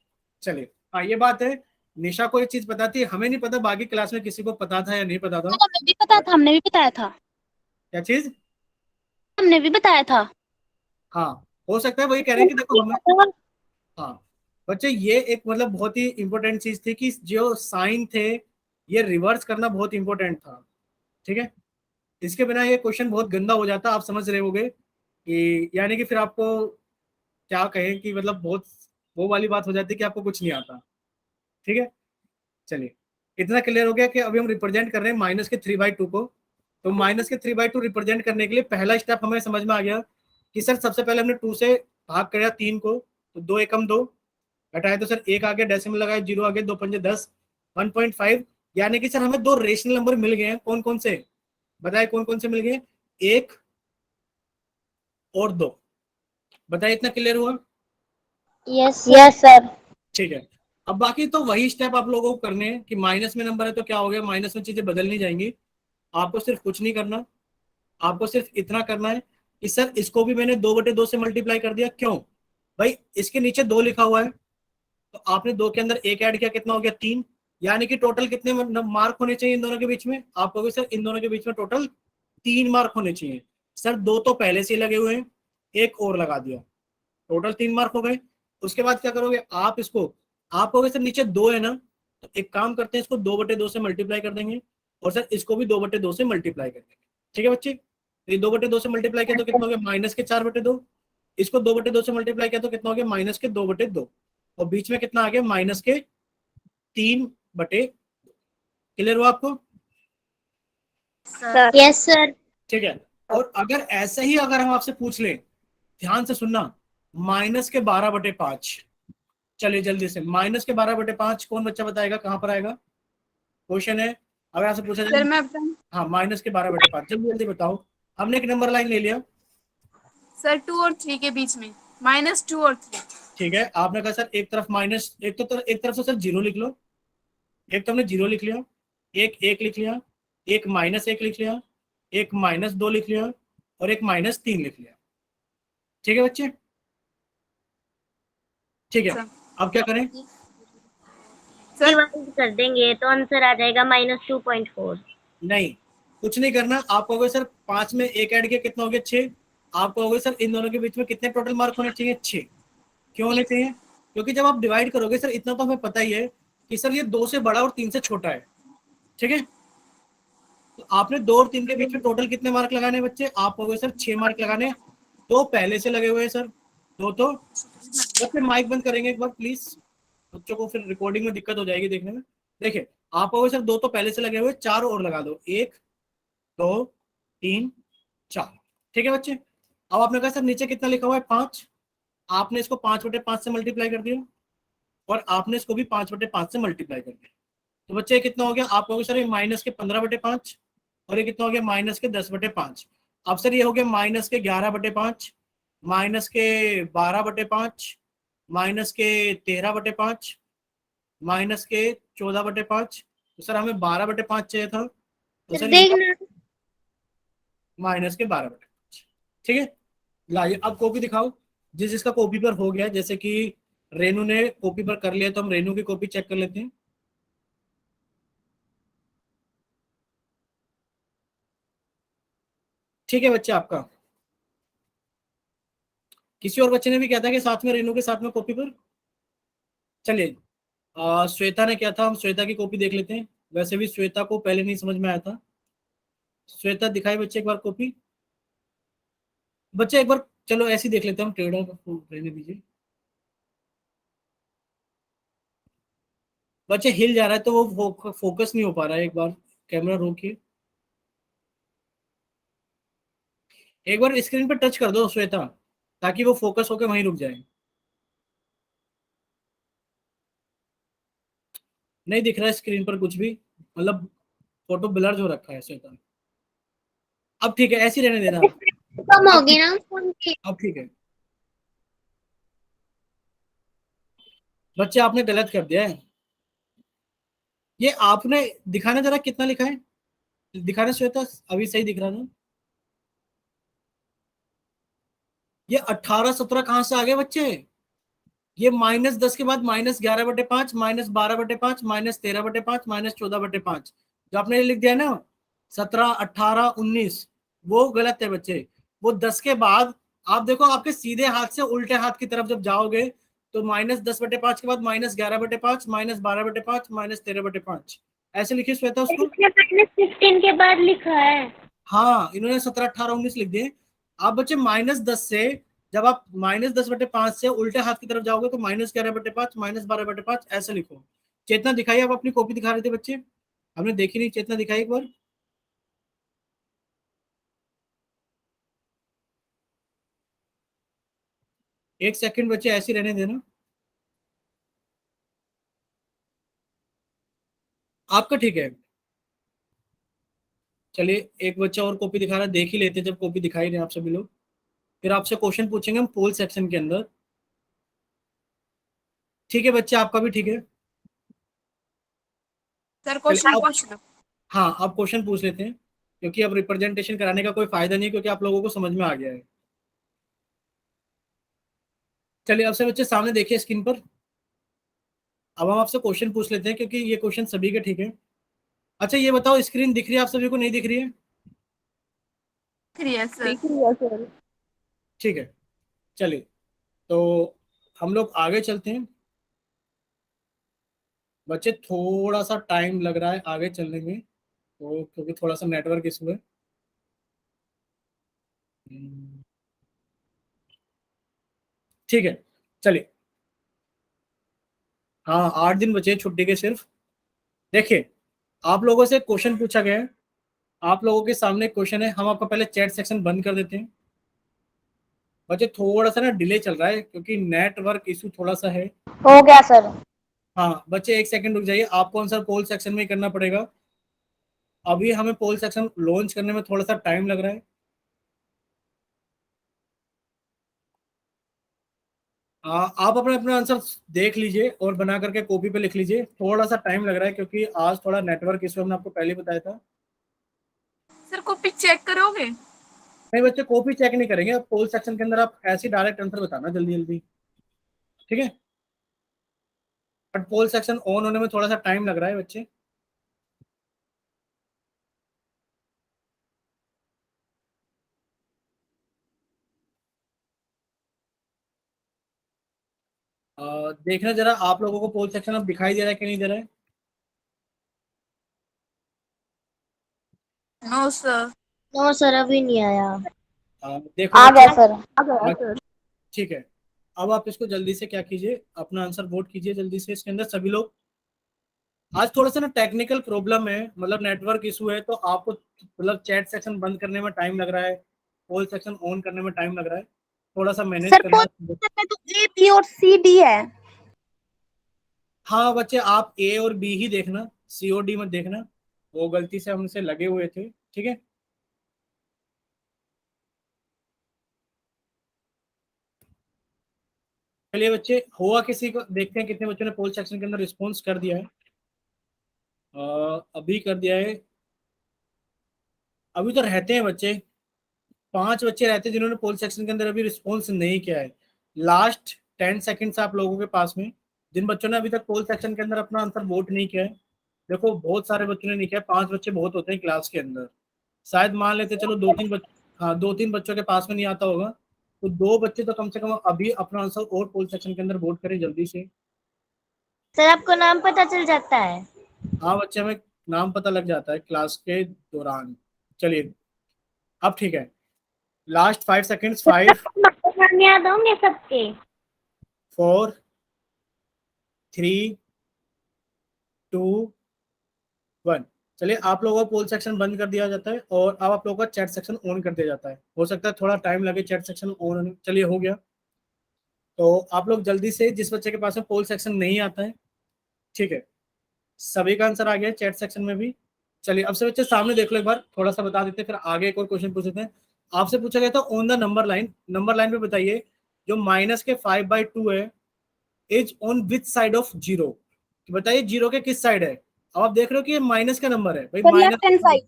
चलिए। हाँ ये बात है, निशा को एक चीज पता थी, हमें नहीं पता बाकी क्लास में किसी को पता था या नहीं पता था। हमें भी पता था, हमने भी बताया था। क्या चीज, हमने भी बताया था। हाँ हो सकता है वही कह रहे हैं कि देखो हमें, हाँ बच्चे ये एक मतलब बहुत ही इंपॉर्टेंट चीज थी कि जो साइन थे ये रिवर्स करना बहुत इंपॉर्टेंट था। ठीक है, इसके बिना ये क्वेश्चन बहुत गंदा हो जाता, आप समझ रहे होगे कि यानी कि फिर आपको क्या कहें कि मतलब बहुत वो वाली बात हो जाती है कि आपको कुछ नहीं आता। ठीक है, चलिए इतना क्लियर हो गया कि अभी हम रिप्रेजेंट कर रहे हैं -3/2 को। तो -3/2 रिप्रेजेंट करने के लिए पहला स्टेप हमें समझ में आ गया कि सर सबसे पहले हमने 2 से भाग किया 3 को, तो 2 एकम 2, घटाए तो सर 1 आ गया, डेसिमल लगाए 0 आ गया, 2×5 10, 1.5। यानी कि सर हमें 2 रेशनल नंबर मिल गए हैं, कौन कौन से बताए, कौन कौन से मिल गए, 1 और 2। बताइए इतना क्लियर हुआ। Yes yes sir. ठीक है, अब बाकी तो वही स्टेप आप लोगों को करने हैं कि माइनस में नंबर है तो क्या हो गया, माइनस में चीजें बदलनी जाएंगी। आपको सिर्फ कुछ नहीं करना, आपको सिर्फ इतना करना है कि सर इसको भी मैंने 2/2 से मल्टीप्लाई कर दिया। क्यों भाई, इसके नीचे 2 लिखा हुआ है, तो आपने 2 के अंदर 1 ऐड किया, कितना हो गया 3। यानी कि टोटल कितने मार्क होने चाहिए इन दोनों के बीच में? आप कहोगे सर इन दोनों के बीच में टोटल 3 मार्क होने चाहिए। सर 2 तो पहले से ही लगे हुए हैं, एक और लगा दिया, टोटल 3 मार्क हो गए। उसके बाद क्या करोगे आप, इसको आप कहोगे सर नीचे 2 है ना, तो एक काम करते हैं इसको 2/2 से मल्टीप्लाई कर देंगे, और सर इसको भी 2/2 से मल्टीप्लाई कर देंगे। ठीक है बच्चे, तो ये 2/2 से मल्टीप्लाई किया तो कितना हो गया, माइनस के 4/2। इसको 2/2 से मल्टीप्लाई किया तो कितना हो गया, माइनस के 2/2, और बीच में कितना आ गया, माइनस के 3/2। क्लियर हुआ आपको? Sir yes sir. ठीक है। और अगर ऐसे ही अगर हम आपसे पूछ ले, ध्यान से सुनना, माइनस के 12/5, चलिए जल्दी से, माइनस के 12/5 कौन बच्चा बताएगा कहां पर आएगा? क्वेश्चन है, अगर आपसे पूछा सर जाए, मैं बताऊं? हाँ माइनस के 12/5, जल्दी जल्दी बताओ। हमने एक नंबर लाइन ले लिया, सर 2 और 3 के बीच में, -2 और 3। ठीक है। आपने कहा सर एक तरफ माइनस, एक तरफ से सर 0 लिख लो, एक तो हमने 0 लिख लिया, एक 1 लिख लिया, एक -1 लिख लिया, एक -2 लिख लिया, और एक -3 लिख लिया। ठीक है बच्चे? ठीक है, सर अब क्या करें? सर डिवाइड कर देंगे तो आंसर आ जाएगा -2.4। नहीं, कुछ नहीं करना। आप कहोगे सर 5 में 1 ऐड किया कितना हो गया, 6। आप कहोगे सर इन दोनों के बीच में कितने टोटल मार्क होने चाहिए, 6। क्यों होने चाहिए? क्योंकि जब आप डिवाइड करोगे सर, इतना तो हमें पता ही है कि सर ये 2 से बड़ा और 3 से छोटा है। ठीक है, तो आपने 2 और 3 के बीच में टोटल कितने मार्क लगाने बच्चे? आप कहोगे सर 6 मार्क लगाने। 2 पहले से लगे हुए हैं सर, 2 तो बच्चे माइक बंद करेंगे एक बार प्लीज, बच्चों को फिर रिकॉर्डिंग में दिक्कत हो जाएगी देखने में। देखिए, आप कहोगे सर 2 तो पहले से लगे हुए, 4 और लगा दो, 1 2 3 4। ठीक है बच्चे, अब आपने कहा सर नीचे कितना लिखा हुआ है, 5। आपने इसको 5/5 से मल्टीप्लाई कर दिया, और आपने इसको भी 5/5 से मल्टीप्लाई कर दिया। तो बच्चे ये कितना हो गया? आप कहोगे सर ये माइनस के 15/5, और ये कितना हो गया, माइनस के 10/5। अब सर ये हो गया माइनस के 11/5, माइनस के 12/5, माइनस के 13/5, माइनस के 14/5। तो सर हमें 12/5 चाहिए था, तो सर देखना माइनस के 12/5। ठीक है, लाइए अब कॉपी दिखाओ, जिस जिसका कॉपी पर हो गया, जैसे कि रेनू ने कॉपी पर कर लिया, तो हम रेनू की कॉपी चेक कर लेते हैं। ठीक है बच्चे, आपका किसी और बच्चे ने भी किया था कि साथ में रेनू के साथ में कॉपी पर? चलिए, श्वेता ने क्या था, हम श्वेता की कॉपी देख लेते हैं। वैसे भी श्वेता को पहले नहीं समझ में आया था। श्वेता दिखाई बच्चे एक बार कॉपी, बच्चे एक बार चलो ऐसे ही देख लेते हैं हम, ट्रेडर को रहने दीजिए। बच्चे हिल जा रहा है तो वो फोकस नहीं हो पा रहा है, एक बार कैमरा रोकिए, एक बार स्क्रीन पर टच कर दो श्वेता, ताकि वो फोकस होकर वहीं रुक जाए। नहीं दिख रहा है स्क्रीन पर कुछ भी, मतलब फोटो ब्लर जो रखा है श्वेता। अब ठीक है, ऐसे ही रहने देना। कम होगी ना फोन की। अब ठीक है बच्चे, आपने गलत कर दिया है। ये आपने दिखाना जरा कितना लिखा है, दिखाना श्वेता, अभी सही दिख रहा ना? ये 18-17 कहां से आ गए बच्चे? ये -10 के बाद -11/5, -12/5, -13/5, -14/5, जो आपने लिख दिया ना 17, 18, 19, वो गलत है बच्चे। वो 10 के बाद आप देखो, आपके सीधे हाथ से उल्टे हाथ की तरफ जब जाओगे, तो -10/5 के बाद -11/5, -12/5, -13/5, ऐसे लिखिए श्वेता उसको। -15 के बाद लिखा है। हाँ, इन्होंने 17, 18, 19 लिख दिए। आप बच्चे -10 से, जब आप -10/5 से उल्टे हाथ की तरफ जाओगे, तो -11/5, -12/5 ऐसे लिखो। चेतना दिखाई, आप अपनी कॉपी दिखा रहे थे बच्चे, हमने देखी नहीं, चेतना दिखाई एक बार। एक सेकंड बच्चे, ऐसे ही रहने देना। आपका ठीक है। चलिए, एक बच्चा और कॉपी दिखा रहा है, देख ही लेते हैं जब कॉपी दिखाई रहे आप सभी लोग, फिर आपसे क्वेश्चन पूछेंगे हम पोल सेक्शन के अंदर। ठीक है बच्चे, आपका भी ठीक है। सर क्वेश्चन पूछ लो। हाँ, अब क्वेश्चन पूछ लेते हैं, क्योंकि अब रिप्रेजेंटेशन कराने का कोई फायदा नहीं, क्योंकि आप लोगों को समझ में आ गया है। चलिए, अब से बच्चे सामने देखिए स्क्रीन पर। अब हम आपसे क्वेश्चन पूछ लेते हैं, क्योंकि ये क्वेश्चन सभी के ठीक है। अच्छा, ये बताओ, स्क्रीन दिख रही है आप सभी को, नहीं दिख रही है? Clear sir. दिख रही है सर। ठीक है, चलिए, तो हम लोग आगे चलते हैं। बच्चे थोड़ा सा टाइम लग रहा है आगे चलने में, तो क्योंकि थोड़ा सा नेटवर्क इशू है। ठीक है, चलिए। हाँ, 8 दिन बचे हैं छुट्टी के सिर्फ। देखिए, आप लोगों से क्वेश्चन पूछा गया है, आप लोगों के सामने क्वेश्चन है। हम आपका पहले चैट सेक्शन बंद कर देते हैं। बच्चे थोड़ा सा ना डिले चल रहा है, क्योंकि नेटवर्क इशू थोड़ा सा है। हो गया सर। हाँ बच्चे, 1 सेकंड रुक जाइए, आपको आंसर पोल सेक्शन में ही करना पड़ेगा। अभी हमें पोल सेक्शन लॉन्च करने में थोड़ा सा टाइम लग रहा है। आप अपने अपने आंसर देख लीजिए और बना करके कॉपी पे लिख लीजिए। थोड़ा सा टाइम लग रहा है, क्योंकि आज थोड़ा नेटवर्क इशू हमने आपको पहले बताया था। सर कॉपी चेक करोगे? नहीं बच्चे, कॉपी चेक नहीं करेंगे, आप पोल सेक्शन के अंदर आप ऐसे डायरेक्ट आंसर बताना जल्दी जल्दी, ठीक है? बट पोल सेक्शन ऑन होने में थोड़ा सा टाइम लग रहा है बच्चे। देखना जरा, आप लोगों को पोल सेक्शन अब दिखाई दे रहा है कि नहीं दे रहा है? No sir. नो सर, अभी नहीं आया। देखो आ बच्चे, गया सर। आ गया सर। ठीक है। अब आप इसको जल्दी से क्या कीजिए, अपना आंसर वोट कीजिए जल्दी से इसके अंदर सभी लोग। आज थोड़ा सा ना टेक्निकल प्रॉब्लम है, मतलब नेटवर्क इशू है, तो आपको मतलब चैट सेक्शन बंद करने में टाइम लग रहा है, पोल सेक्शन ऑन करने में टाइम लग रहा है, थोड़ा सा मैनेज सर करना। में तो ए बी और सी डी है। हाँ बच्चे, आप ए और बी ही देखना, सी और डी मत देखना, वो गलती से हमसे लगे हुए थे, ठीक है? चलिए बच्चे, हुआ किसी को देखते हैं कितने बच्चों ने पोल सेक्शन के अंदर रिस्पॉन्स कर दिया है। अभी कर दिया है। अभी तो रहते हैं बच्चे, 5 बच्चे रहते हैं जिन्होंने पोल सेक्शन के अंदर अभी रिस्पॉन्स नहीं किया है। लास्ट 10 सेकेंड्स आप लोगों के पास में, जिन बच्चों ने अभी तक पोल सेक्शन के अंदर अपना आंसर वोट नहीं किया है। देखो, बहुत सारे बच्चों ने नहीं किया, 5 बच्चे बहुत होते हैं क्लास के अंदर। शायद मान लेते चलो 2-3 बच्चे, हाँ 2-3 बच्चों के पास में नहीं आता होगा, तो 2 बच्चे तो कम से कम अभी अपना आंसर और पोल सेक्शन के अंदर वोट करें जल्दी से। सर आपको नाम पता चल जाता है? हाँ बच्चे, हमें नाम पता लग जाता है क्लास के दौरान। चलिए, अब ठीक है, लास्ट 5 सेकेंड्स, 5, नाम याद होंगे सबके? 4, 3, 2, 1। चलिए, आप लोगों का पोल सेक्शन बंद कर दिया जाता है और अब आप लोगों का चैट सेक्शन ऑन कर दिया जाता है। हो सकता है थोड़ा टाइम लगे चैट सेक्शन ऑन होने। चलिए, हो गया। तो आप लोग जल्दी से, जिस बच्चे के पास में पोल सेक्शन नहीं आता है, ठीक है, सभी का आंसर आ गया चैट सेक्शन में भी। चलिए, अब से बच्चे सामने देख लो एक बार, थोड़ा सा बता देते हैं, फिर आगे एक और क्वेश्चन पूछ लेते हैं। आपसे पूछा गया था ऑन द नंबर लाइन पे बताइए, जो -5/2 है, is on which side of zero. बताइए जीरो के किस साइड है। अब आप देख रहे हो कि ये माइनस का नंबर है भाई, sir minus. Left hand side.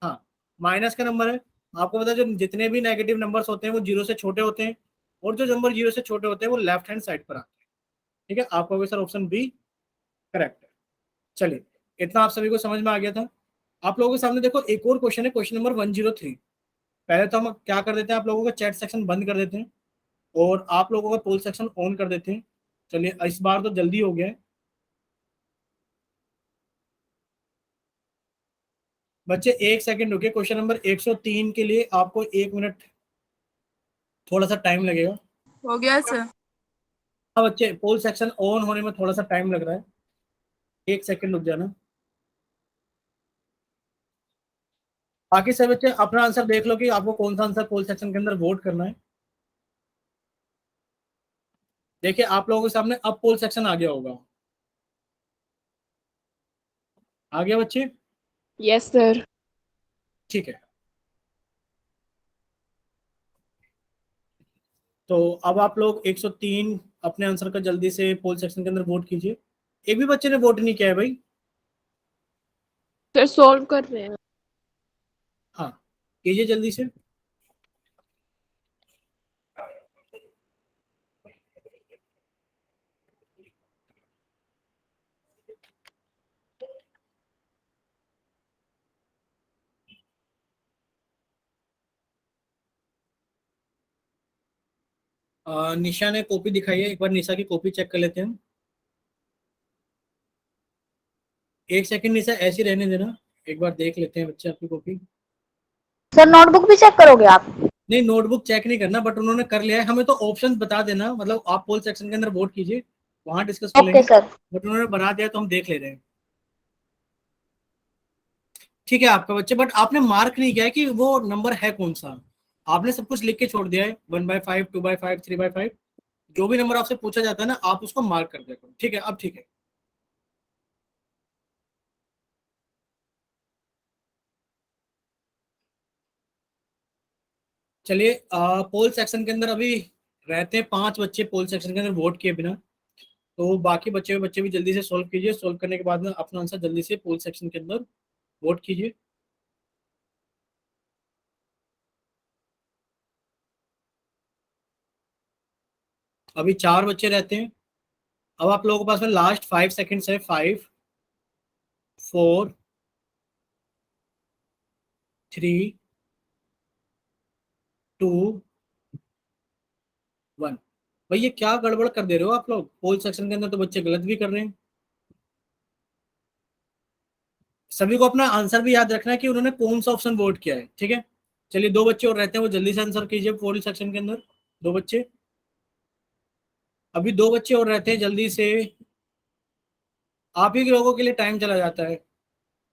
हाँ, माइनस का नंबर है। आपको पता है, जो जितने भी नेगेटिव नंबर्स होते हैं वो जीरो से छोटे होते हैं, और जो नंबर जीरो से छोटे होते हैं वो लेफ्ट हैंड साइड पर आते हैं, ठीक है? आपको सर ऑप्शन बी करेक्ट है। चलिए, इतना आप सभी को समझ में आ गया था। आप लोगों के सामने देखो एक और क्वेश्चन है, क्वेश्चन नंबर 103। पहले तो हम क्या कर देते हैं, आप लोगों का चैट सेक्शन बंद कर देते हैं और आप लोगों का पोल सेक्शन ऑन कर देते हैं। चलिए, इस बार तो जल्दी हो गया है बच्चे। 1 सेकंड रुके, क्वेश्चन नंबर 103 के लिए आपको 1 मिनट थोड़ा सा टाइम लगेगा। हो गया सर। हाँ बच्चे, पोल सेक्शन ऑन होने में थोड़ा सा टाइम लग रहा है, 1 सेकंड रुक जाना। बाकी सब बच्चे अपना आंसर देख लो कि आपको कौन सा आंसर पोल सेक्शन के अंदर वोट करना है। देखिए, आप लोगों के सामने अब पोल सेक्शन आ गया होगा। आ गया बच्चे? Yes sir. ठीक है, तो अब आप लोग 103 अपने आंसर का जल्दी से पोल सेक्शन के अंदर वोट कीजिए। एक भी बच्चे ने वोट नहीं किया है भाई। सर सॉल्व कर रहे हैं। हाँ कीजिए जल्दी से। निशा ने कॉपी दिखाई है, एक बार निशा की कॉपी चेक कर लेते हैं। एक सेकंड निशा ऐसी रहने देना, एक बार देख लेते हैं बच्चे आपकी कॉपी। सर नोटबुक भी चेक करोगे आप? नहीं नोटबुक चेक नहीं करना, बट उन्होंने कर लिया है, हमें तो ऑप्शंस बता देना, मतलब आप पोल सेक्शन के अंदर वोट कीजिए, वहां डिस्कस कर ओके लेंगे। सर। बट उन्होंने बना दिया तो हम देख ले रहे हैं। ठीक है आपका बच्चे, बट आपने मार्क नहीं किया है कि वो नंबर है कौन सा। आपने सब कुछ लिख के छोड़ दिया है, 1/5, 2/5, 3/5। जो भी नंबर आपसे पूछा जाता है ना, आप उसको मार्क कर दिया करो। ठीक है, अब ठीक है। चलिए पोल सेक्शन के अंदर अभी रहते हैं 5 बच्चे पोल सेक्शन के अंदर वोट किए बिना। तो बाकी बच्चे भी जल्दी से सॉल्व कीजिए, सॉल्व करने के बाद में अपना आंसर जल्दी से पोल सेक्शन के अंदर वोट कीजिए। अभी 4 बच्चे रहते हैं। अब आप लोगों के पास में लास्ट 5 सेकंड्स है। 5, 4, 3, 2, 1। भाई ये क्या गड़बड़ कर दे रहे हो आप लोग, पोल सेक्शन के अंदर तो बच्चे गलत भी कर रहे हैं। सभी को अपना आंसर भी याद रखना है कि उन्होंने कौन सा ऑप्शन वोट किया है। ठीक है, चलिए 2 बच्चे और रहते हैं, वो जल्दी से आंसर कीजिए पोल सेक्शन के अंदर। 2 बच्चे, अभी 2 बच्चे और रहते हैं, जल्दी से। आप ही के लोगों के लिए टाइम चला जाता है।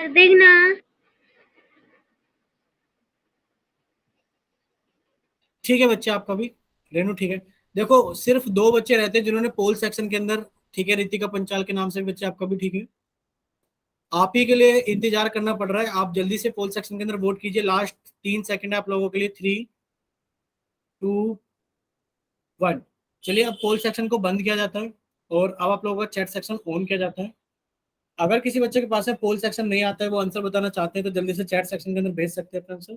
देखना। ठीक है बच्चे, आपका भी। रेनू ठीक है। देखो सिर्फ 2 बच्चे रहते हैं जिन्होंने पोल सेक्शन के अंदर, ठीक है, रितिका पंचाल के नाम से बच्चे, आपका भी ठीक है। आप ही के लिए इंतजार करना पड़ रहा है, आप जल्दी से पोल सेक्शन के अंदर वोट कीजिए। लास्ट 3 सेकंड है आप लोगों के लिए। 3, 2, 1। चलिए अब पोल सेक्शन को बंद किया जाता है और अब आप लोगों का चैट सेक्शन ऑन किया जाता है। अगर किसी बच्चे के पास में पोल सेक्शन नहीं आता है, वो आंसर बताना चाहते हैं, तो जल्दी से चैट सेक्शन के अंदर भेज सकते हैं अपना आंसर।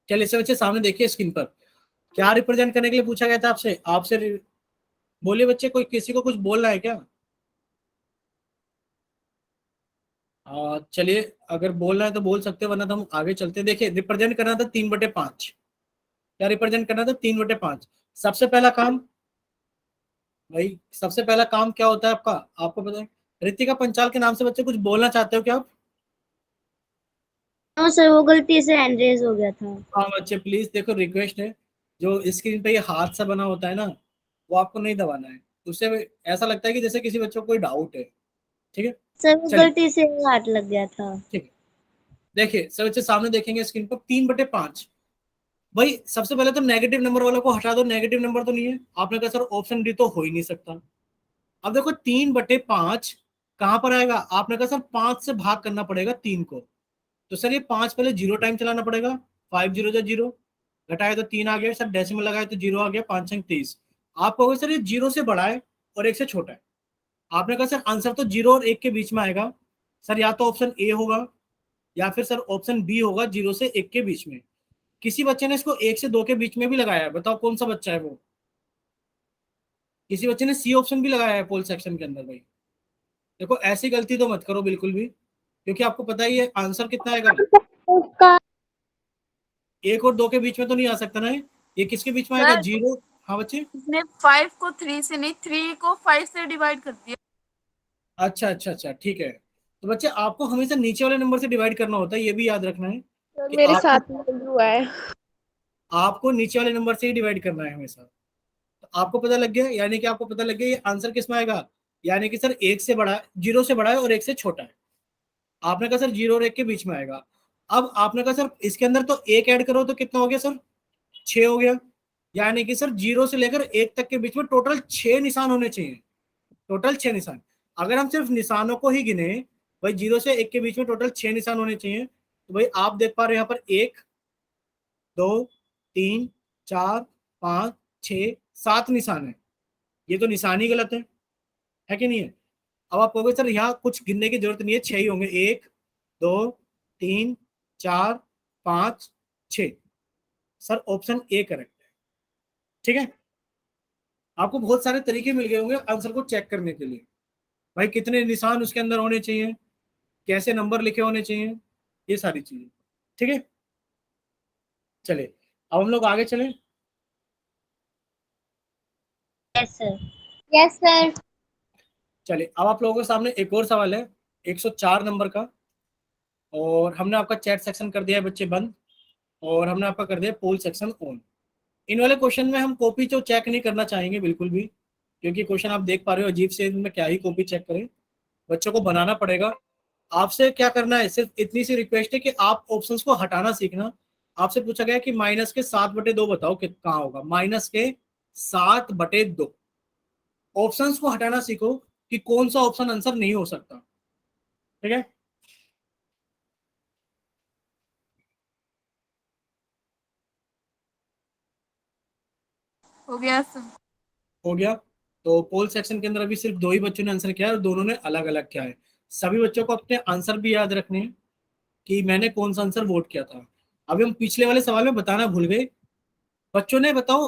चलिए इसे बच्चे सामने देखिए स्क्रीन पर, क्या रिप्रेजेंट करने के लिए पूछा गया था आपसे। बोलिए बच्चे, कोई किसी को कुछ बोलना है क्या? चलिए अगर बोलना है तो बोल सकते हैं, वरना तो हम आगे चलते हैं। देखिए रिप्रेजेंट करना था 3/5। क्या रिप्रेजेंट करना था? 3/5। सबसे पहला काम, भाई सबसे पहला काम क्या होता है आपका, आपको पता है। रितिका पंचाल के नाम से बच्चे कुछ बोलना चाहते हो क्या आप? हाँ सर, वो गलती से हैंड रेज हो गया था। हाँ बच्चे प्लीज, देखो रिक्वेस्ट है, जो स्क्रीन पे ये हाथ से बना होता है ना, वो आपको नहीं दबाना है। उससे ऐसा लगता है कि जैसे किसी बच्चे को कोई डाउट है। ठीक है, सर वो चलिए गलती से हाथ लग गया था। ठीक है। देखिए सब बच्चे सामने देखेंगे स्क्रीन पर 3/5। भाई सबसे पहले तो नेगेटिव नंबर वाला को हटा दो, नेगेटिव नंबर तो नहीं है। आपने कहा सर ऑप्शन डी तो हो ही नहीं सकता। अब देखो 3/5 कहां पर आएगा, आपने कहा सर 5 से भाग करना पड़ेगा 3 को। तो सर ये 5 पहले 0 टाइम चलाना पड़ेगा। 5 0 जो 0, घटाए तो 3 आ गया सर, डेसिमल लगाए तो 0 आ गया। 5 अंक 30। आप कहोगे सर ये 0 से बड़ा है और 1 से छोटा है। आपने कहा सर आंसर तो 0 और 1 के बीच में आएगा। सर या तो ऑप्शन ए होगा या फिर सर ऑप्शन बी होगा, 0 से 1 के बीच में। किसी बच्चे ने इसको 1 से 2 के बीच में भी लगाया है, बताओ कौन सा बच्चा है वो। किसी बच्चे ने सी ऑप्शन भी लगाया है पोल सेक्शन के अंदर। भाई देखो ऐसी गलती तो मत करो बिल्कुल भी, क्योंकि आपको पता ही है आंसर कितना आएगा। 1 और 2 के बीच में तो नहीं आ सकता ना ये किसके बीच में आएगा? सर 0। हाँ बच्चे। इसने 5 को 3 से नहीं 3 को 5 से डिवाइड कर दिया। अच्छा अच्छा अच्छा ठीक है। तो बच्चे आपको हमेशा नीचे वाले नंबर से डिवाइड करना होता है, ये भी याद रखना है सर कि मेरे आपको साथ में हुआ है। आपको नीचे वाले नंबर से ही डिवाइड करना है हमेशा। तो आपको पता लग गया, यानी कि आपको पता लग गया ये आंसर किस में आएगा। यानी कि सर 1 से बड़ा है, 0 से बड़ा है और 1 से छोटा है। आपने कहा सर 0 और 1 के बीच में आएगा। अब आपने कहा सर इसके अंदर तो 1 ऐड करो तो कितना हो गया सर? 6 हो गया। यानी कि सर 0 से लेकर 1 तक के बीच में टोटल 6 निशान होने चाहिए। टोटल 6 निशान। अगर हम सिर्फ निशानों को ही गिने, भाई 0 से 1 के बीच में टोटल 6 निशान होने चाहिए। तो भाई आप देख पा रहे हैं यहाँ पर 1, 2, 3, 4, 5, 6, 7 निशान है। ये तो निशान ही गलत है कि नहीं है? अब आप कहोगे सर यहाँ कुछ गिनने की जरूरत नहीं है, 6 ही होंगे, 1 2 3 4 5 6। सर ऑप्शन ए करेक्ट है। ठीक है, आपको बहुत सारे तरीके मिल गए होंगे आंसर को चेक करने के लिए। भाई कितने निशान उसके अंदर होने चाहिए, कैसे नंबर लिखे होने चाहिए, ये सारी चीजें। ठीक है, चलिए अब हम लोग आगे चलें। Yes sir. Yes sir. चलिए अब आप लोगों के सामने एक और सवाल है 104 नंबर का, और हमने आपका चैट सेक्शन कर दिया है बच्चे बंद, और हमने आपका कर दिया पोल सेक्शन ऑन। इन वाले क्वेश्चन में हम कॉपी जो चेक नहीं करना चाहेंगे बिल्कुल भी, क्योंकि क्वेश्चन आप देख पा रहे हो अजीब से, इनमें क्या ही कॉपी चेक करें, बच्चों को बनाना पड़ेगा। आपसे क्या करना है, सिर्फ इतनी सी रिक्वेस्ट है कि आप ऑप्शंस को हटाना सीखना। आपसे पूछा गया कि माइनस के 7/2 बताओ कि कहाँ होगा, माइनस के 7/2। ऑप्शंस को हटाना सीखो कि कौन सा ऑप्शन आंसर नहीं हो सकता। ठीक है, हो गया सर। हो गया। तो पोल सेक्शन के अंदर अभी सिर्फ 2 ही बच्चों ने आंसर किया है और दोनों ने अलग अलग किया है। सभी बच्चों को अपने आंसर भी याद रखने हैं कि मैंने कौन सा आंसर वोट किया था। अभी हम पिछले वाले सवाल में बताना भूल गए, बच्चों ने बताओ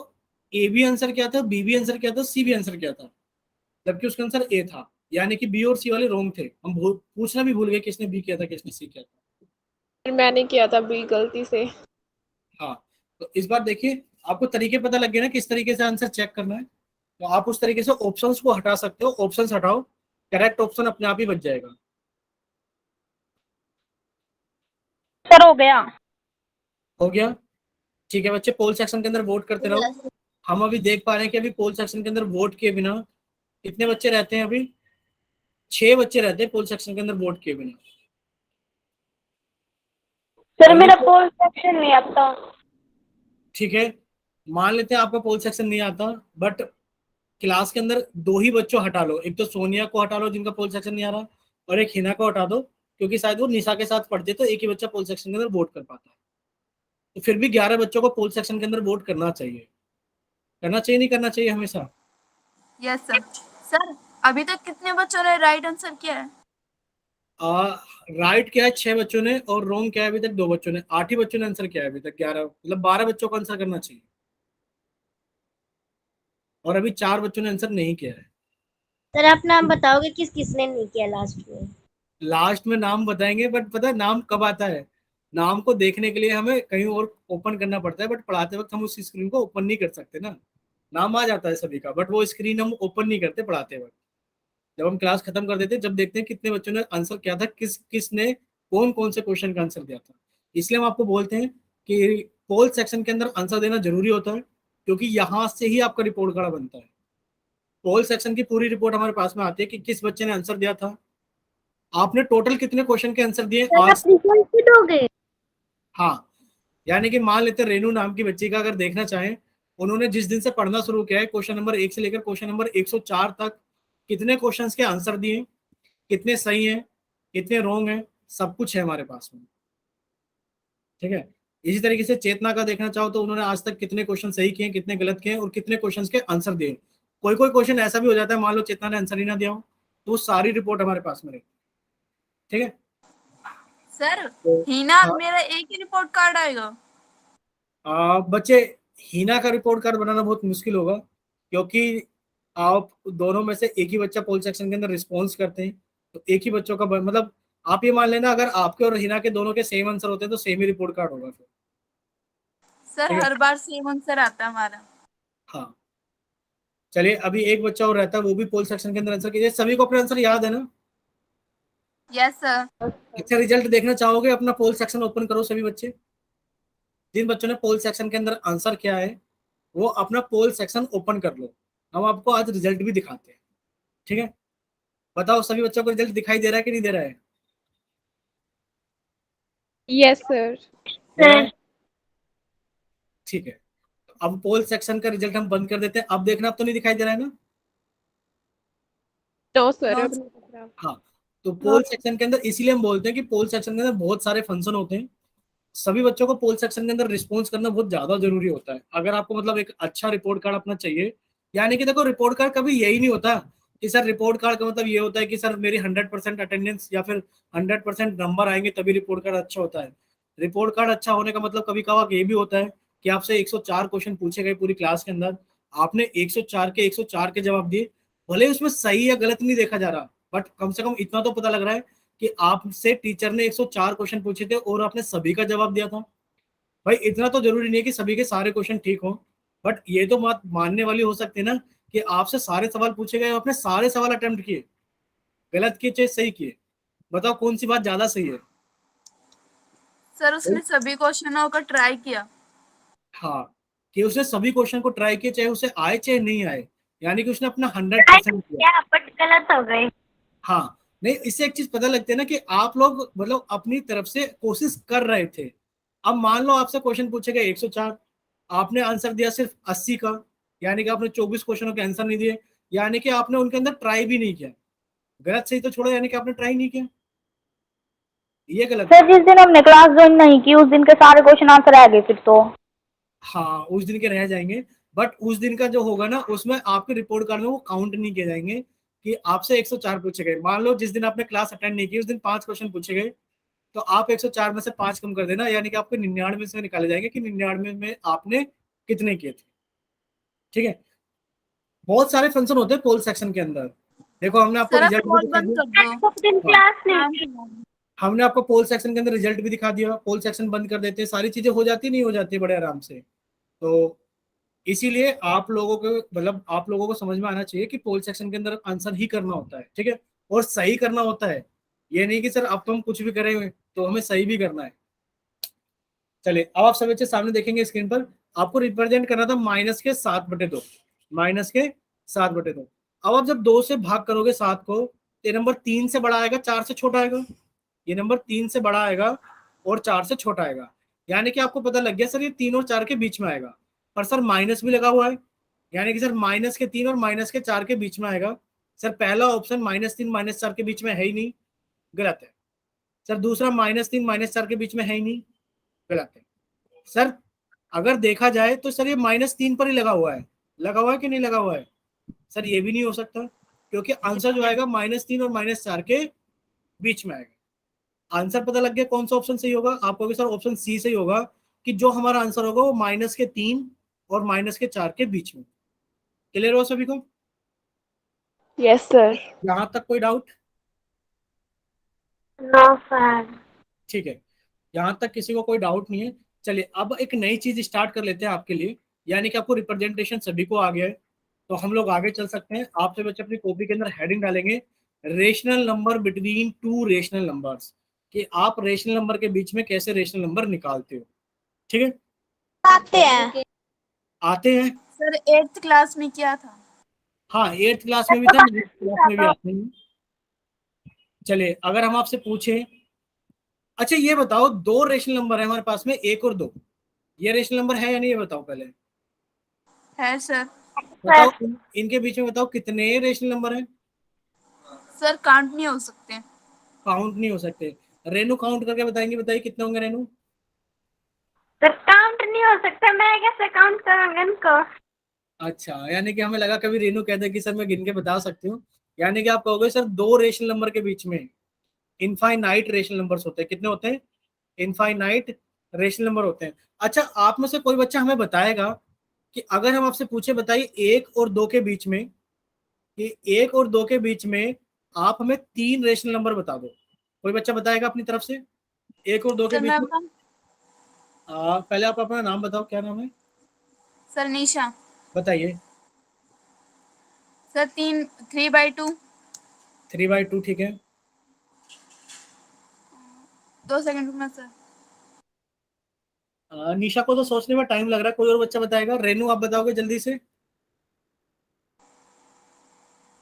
ए बी आंसर क्या था, बी भी आंसर क्या था, सी भी आंसर क्या था, जबकि उसका आंसर ए था। यानी कि बी और सी वाले रॉन्ग थे। हम पूछना भी भूल गए किसने बी किया था किसने सी किया था। मैंने किया था बी गलती से। हाँ, तो इस बार देखिए आपको तरीके पता लग गए ना किस तरीके से आंसर चेक करना है। तो आप उस तरीके से ऑप्शंस को हटा सकते हो, ऑप्शंस हटाओ, करेक्ट ऑप्शन अपने आप ही बच जाएगा। सर हो गया। हो गया, ठीक है बच्चे, पोल सेक्शन के अंदर वोट करते रहो। हम अभी देख पा रहे हैं कि अभी पोल सेक्शन के अंदर वोट किए बिना कितने बच्चे रहते हैं, अभी 6 बच्चे रहते हैं पोल सेक्शन के अंदर वोट किए बिना। सर मेरा पोल सेक्शन नहीं आता। ठीक है, मान लेते हैं आपका पोल सेक्शन नहीं आता, बट क्लास के अंदर 2 ही बच्चों हटा लो, एक तो सोनिया को हटा लो जिनका पोल सेक्शन नहीं आ रहा, और एक हिना को हटा दो क्योंकि शायद वो निशा के साथ पढ़ते तो एक ही बच्चा पोल सेक्शन के अंदर वोट कर पाता है। तो फिर भी 11 बच्चों को पोल सेक्शन के अंदर वोट करना चाहिए, करना चाहिए नहीं करना चाहिए हमेशा। Yes sir. सर अभी तक कितने बच्चों ने राइट आंसर किया है? राइट क्या है 6 बच्चों ने, और रॉन्ग क्या है अभी तक 2 बच्चों ने। 8 ही बच्चों ने आंसर किया है अभी तक, 11 मतलब 12 बच्चों को आंसर करना चाहिए, और अभी 4 बच्चों ने आंसर नहीं किया है। सर आप नाम बताओगे किस किसने नहीं किया लास्ट में? लास्ट में नाम बताएंगे, बट पता है नाम कब आता है, नाम को देखने के लिए हमें कहीं और ओपन करना पड़ता है, बट पढ़ाते वक्त हम उस स्क्रीन को ओपन नहीं कर सकते ना। नाम आ जाता है सभी का, बट वो स्क्रीन हम ओपन नहीं करते पढ़ाते वक्त। जब हम क्लास खत्म कर देते जब देखते हैं कितने बच्चों ने आंसर किया था, किसने कौन कौन से क्वेश्चन का आंसर दिया था। इसलिए हम आपको बोलते हैं कि पोल सेक्शन के अंदर आंसर देना जरूरी होता है, क्योंकि यहाँ से ही आपका रिपोर्ट कार्ड बनता है। पोल सेक्शन की पूरी रिपोर्ट हमारे पास में आती है कि किस बच्चे ने आंसर दिया था, आपने टोटल कितने क्वेश्चन के आंसर दिए आज। दोगे? हाँ, यानी कि मान लेते हैं रेनू नाम की बच्ची का अगर देखना चाहें, उन्होंने जिस दिन से पढ़ना शुरू किया है क्वेश्चन नंबर 1 से लेकर क्वेश्चन नंबर 104 तक कितने क्वेश्चंस के आंसर दिए, कितने सही हैं कितने रॉन्ग हैं, सब कुछ है हमारे पास में। ठीक है, इसी तरीके से चेतना का देखना चाहो तो उन्होंने आज तक कितने क्वेश्चन सही किए कितने गलत किए और कितने क्वेश्चन के आंसर दिए। कोई कोई क्वेश्चन ऐसा भी हो जाता है मान लो चेतना ने आंसर ही ना दिया हो, तो वो सारी रिपोर्ट हमारे पास में रहेगी। ठीक है सर तो हिना हाँ, मेरा एक ही रिपोर्ट कार्ड आएगा? बच्चे हीना का रिपोर्ट कार्ड बनाना बहुत मुश्किल होगा, क्योंकि आप दोनों में से एक ही बच्चा पोल सेक्शन के अंदर रिस्पॉन्स करते हैं, तो एक ही बच्चों का मतलब आप ये मान लेना अगर आपके और हिना के दोनों के सेम आंसर होते हैं तो सेम ही रिपोर्ट कार्ड होगा फिर। सर ठीक है, हर बार सेम आंसर आता है हमारा। हाँ चलिए अभी एक बच्चा और रहता है, वो भी पोल सेक्शन के अंदर आंसर कीजिए। सभी को अपने आंसर याद है ना? Yes sir. अच्छा, रिजल्ट देखना चाहोगे? अपना पोल सेक्शन ओपन करो सभी बच्चे, जिन बच्चों ने पोल सेक्शन के अंदर आंसर किया है वो अपना पोल सेक्शन ओपन कर लो। हम आपको आज रिजल्ट भी दिखाते हैं। ठीक है, बताओ सभी बच्चों को रिजल्ट दिखाई दे रहा है कि नहीं दे रहा है? Yes sir. दे रहा है? ठीक है, तो अब पोल सेक्शन का रिजल्ट हम बंद कर देते हैं। अब देखना, अब तो नहीं दिखाई दे रहा है ना? नो सर No, अब नहीं दिख रहा। हाँ, तो पोल सेक्शन के अंदर इसीलिए हम बोलते हैं कि पोल सेक्शन के अंदर बहुत सारे फंक्शन होते हैं। सभी बच्चों को पोल सेक्शन के अंदर रिस्पॉन्स करना बहुत ज्यादा जरूरी होता है, अगर आपको मतलब एक अच्छा रिपोर्ट कार्ड अपना चाहिए। यानी कि देखो रिपोर्ट कार्ड कभी यही नहीं होता कि सर रिपोर्ट कार्ड का मतलब ये होता है कि सर मेरी 100% अटेंडेंस या फिर 100% नंबर आएंगे तभी रिपोर्ट कार्ड अच्छा होता है। रिपोर्ट कार्ड अच्छा होने का मतलब कभी कभार ये भी होता है कि आपसे 104 क्वेश्चन पूछे गए पूरी क्लास के अंदर, आपने 104 के 104 के जवाब दिए, भले उसमें सही या गलत नहीं देखा जा रहा, बट कम से कम इतना तो पता लग रहा है कि आपसे टीचर ने 104 क्वेश्चन पूछे थे और आपने सभी का जवाब दिया था। भाई इतना तो जरूरी नहीं है कि सभी के सारे क्वेश्चन ठीक हो, बट ये तो बात मानने वाली हो सकती है ना कि आपसे सारे सवाल पूछे गए, आपने सारे सवाल अटेम्प्ट किए, गलत किए चाहे सही किए, बताओ कौन सी बात ज्यादा सही है? सर उसने सभी क्वेश्चनों का ट्राई किया। हाँ, कि उसने सभी क्वेश्चन को ट्राई किया, चाहे उसे आए चाहे नहीं आए, यानी कि उसने अपना 100% किया। बट गलत हो गए। हाँ, नहीं इससे एक चीज पता लगती है ना कि आप लोग मतलब अपनी तरफ से कोशिश कर रहे थे। अब मान लो आपसे क्वेश्चन पूछे गए 104, आपने आंसर दिया सिर्फ 80 का, यानी कि आपने 24 क्वेश्चनों के आंसर नहीं दिए, यानी कि आपने उनके अंदर ट्राई भी नहीं किया। गलत सही तो छोड़ो, यानी कि आपने ट्राई नहीं किया, ये गलत। सर जिस दिन हमने क्लास ज्वाइन नहीं की उस दिन के सारे क्वेश्चन आंसर आ गए फिर तो। हाँ, उस दिन के रह जाएंगे, बट उस दिन का जो होगा ना उसमें आपके रिपोर्ट कार्ड में वो काउंट नहीं किए जाएंगे कि आपसे 104 पूछे गए। मान लो जिस दिन आपने क्लास अटेंड नहीं की उस दिन 5 क्वेश्चन पूछे गए, तो आप 104 में से 5 कम कर देना, यानी कि आपको 99 से निकाले जाएंगे कि 99 में आपने कितने किए थे। ठीक है, बहुत सारे फंक्शन होते हैं पोल सेक्शन के अंदर। देखो हमने आपको सर आप रिजल्ट भी कॉल दिखा बंद दिया, कर दो। दिन क्लास नहीं। हमने आपको पोल सेक्शन के अंदर रिजल्ट भी दिखा दिया, पोल सेक्शन बंद कर देते हैं, सारी चीजें हो जाती नहीं हो जाती बड़े आराम से। तो इसीलिए आप लोगों को मतलब आप लोगों को समझ में आना चाहिए कि पोल सेक्शन के अंदर आंसर ही करना होता है, ठीक है, और सही करना होता है। ये नहीं कि सर अब तो हम कुछ भी करें तो हमें सही भी करना है। चलिए अब आप सब बच्चे सामने देखेंगे स्क्रीन पर, आपको रिप्रेजेंट करना था -7/2, -7/2। अब आप जब 2 से भाग करोगे 7 को, ये नंबर 3 से बड़ा आएगा 4 से छोटा आएगा, ये नंबर 3 से बड़ा आएगा और 4 से छोटा आएगा, यानी कि आपको पता लग गया सर ये 3 और 4 के बीच में आएगा। पर सर माइनस भी लगा हुआ है, यानी कि सर -3 और -4 के बीच में आएगा। सर पहला ऑप्शन -3 -4 के बीच में है ही नहीं, गलत है। सर दूसरा -3 -4 के बीच में है ही नहीं, गलत है। सर अगर देखा जाए तो सर ये -3 पर ही लगा हुआ है, लगा हुआ है कि नहीं लगा हुआ है? सर ये भी नहीं हो सकता, क्योंकि आंसर जो आएगा -3 और -4 के बीच में आएगा। आंसर पता लग गया कौन सा ऑप्शन सही होगा? आप कहोगे सर ऑप्शन सी सही होगा, कि जो हमारा आंसर होगा वो -3 और -4 के बीच में। क्लियर हो सभी को? Yes, sir. यहां तक कोई डाउट? No sir. ठीक है, यहां तक किसी को कोई डाउट नहीं है। चलिए अब एक नई चीज स्टार्ट कर लेते हैं आपके लिए, यानी कि आपको रिप्रेजेंटेशन सभी को आ गया है, तो हम लोग आगे चल सकते हैं। आपसे बच्चे अपनी कॉपी के अंदर हेडिंग डालेंगे, rational number between two rational numbers, कि आप रेशनल नंबर के बीच में कैसे रेशनल नंबर निकालते हो। ठीक है, आते हैं। आते हैं। सर 8th क्लास में किया था। हाँ 8th क्लास में भी था, 9th क्लास में भी आते हैं। चलिए अगर हम आपसे पूछें, अच्छा ये बताओ 2 रेशनल नंबर है हमारे पास में, 1 और 2, ये रेशनल नंबर है या नहीं, ये बताओ पहले। है सर। बताओ इनके बीच में बताओ कितने रेशनल नंबर हैं? सर काउंट नहीं हो सकते। काउंट नहीं हो सकते। रेनू काउंट करके बताएंगे, बताइए कितने होंगे रेनू? सर काउंट नहीं हो सकता, मैं कैसे काउंट करूंगा इनको? अच्छा, यानी कि हमें लगा कभी रेनू कहते कि सर मैं गिन के बता सकती हूँ, यानी कि आप कहोगे सर 2 रेशनल नंबर के बीच में इनफाइनाइट रेशनल नंबर्स होते हैं। कितने होते हैं? इनफाइनाइट रेशनल नंबर होते हैं। अच्छा आप में से कोई बच्चा हमें बताएगा कि अगर हम आपसे पूछे बताइए 1 और 2 के बीच में, कि 1 और 2 के बीच में आप हमें 3 रेशनल नंबर बता दो, कोई बच्चा बताएगा अपनी तरफ से 1 और 2 के सर बीच मैं में? पहले आप अपना नाम बताओ, क्या नाम है? सर निशा। बताइए। सर 3/2। 3/2 ठीक है। 2 सेकंड रुकना सर। निशा को तो सोचने में टाइम लग रहा है, कोई और बच्चा बताएगा? रेनू आप बताओगे जल्दी से।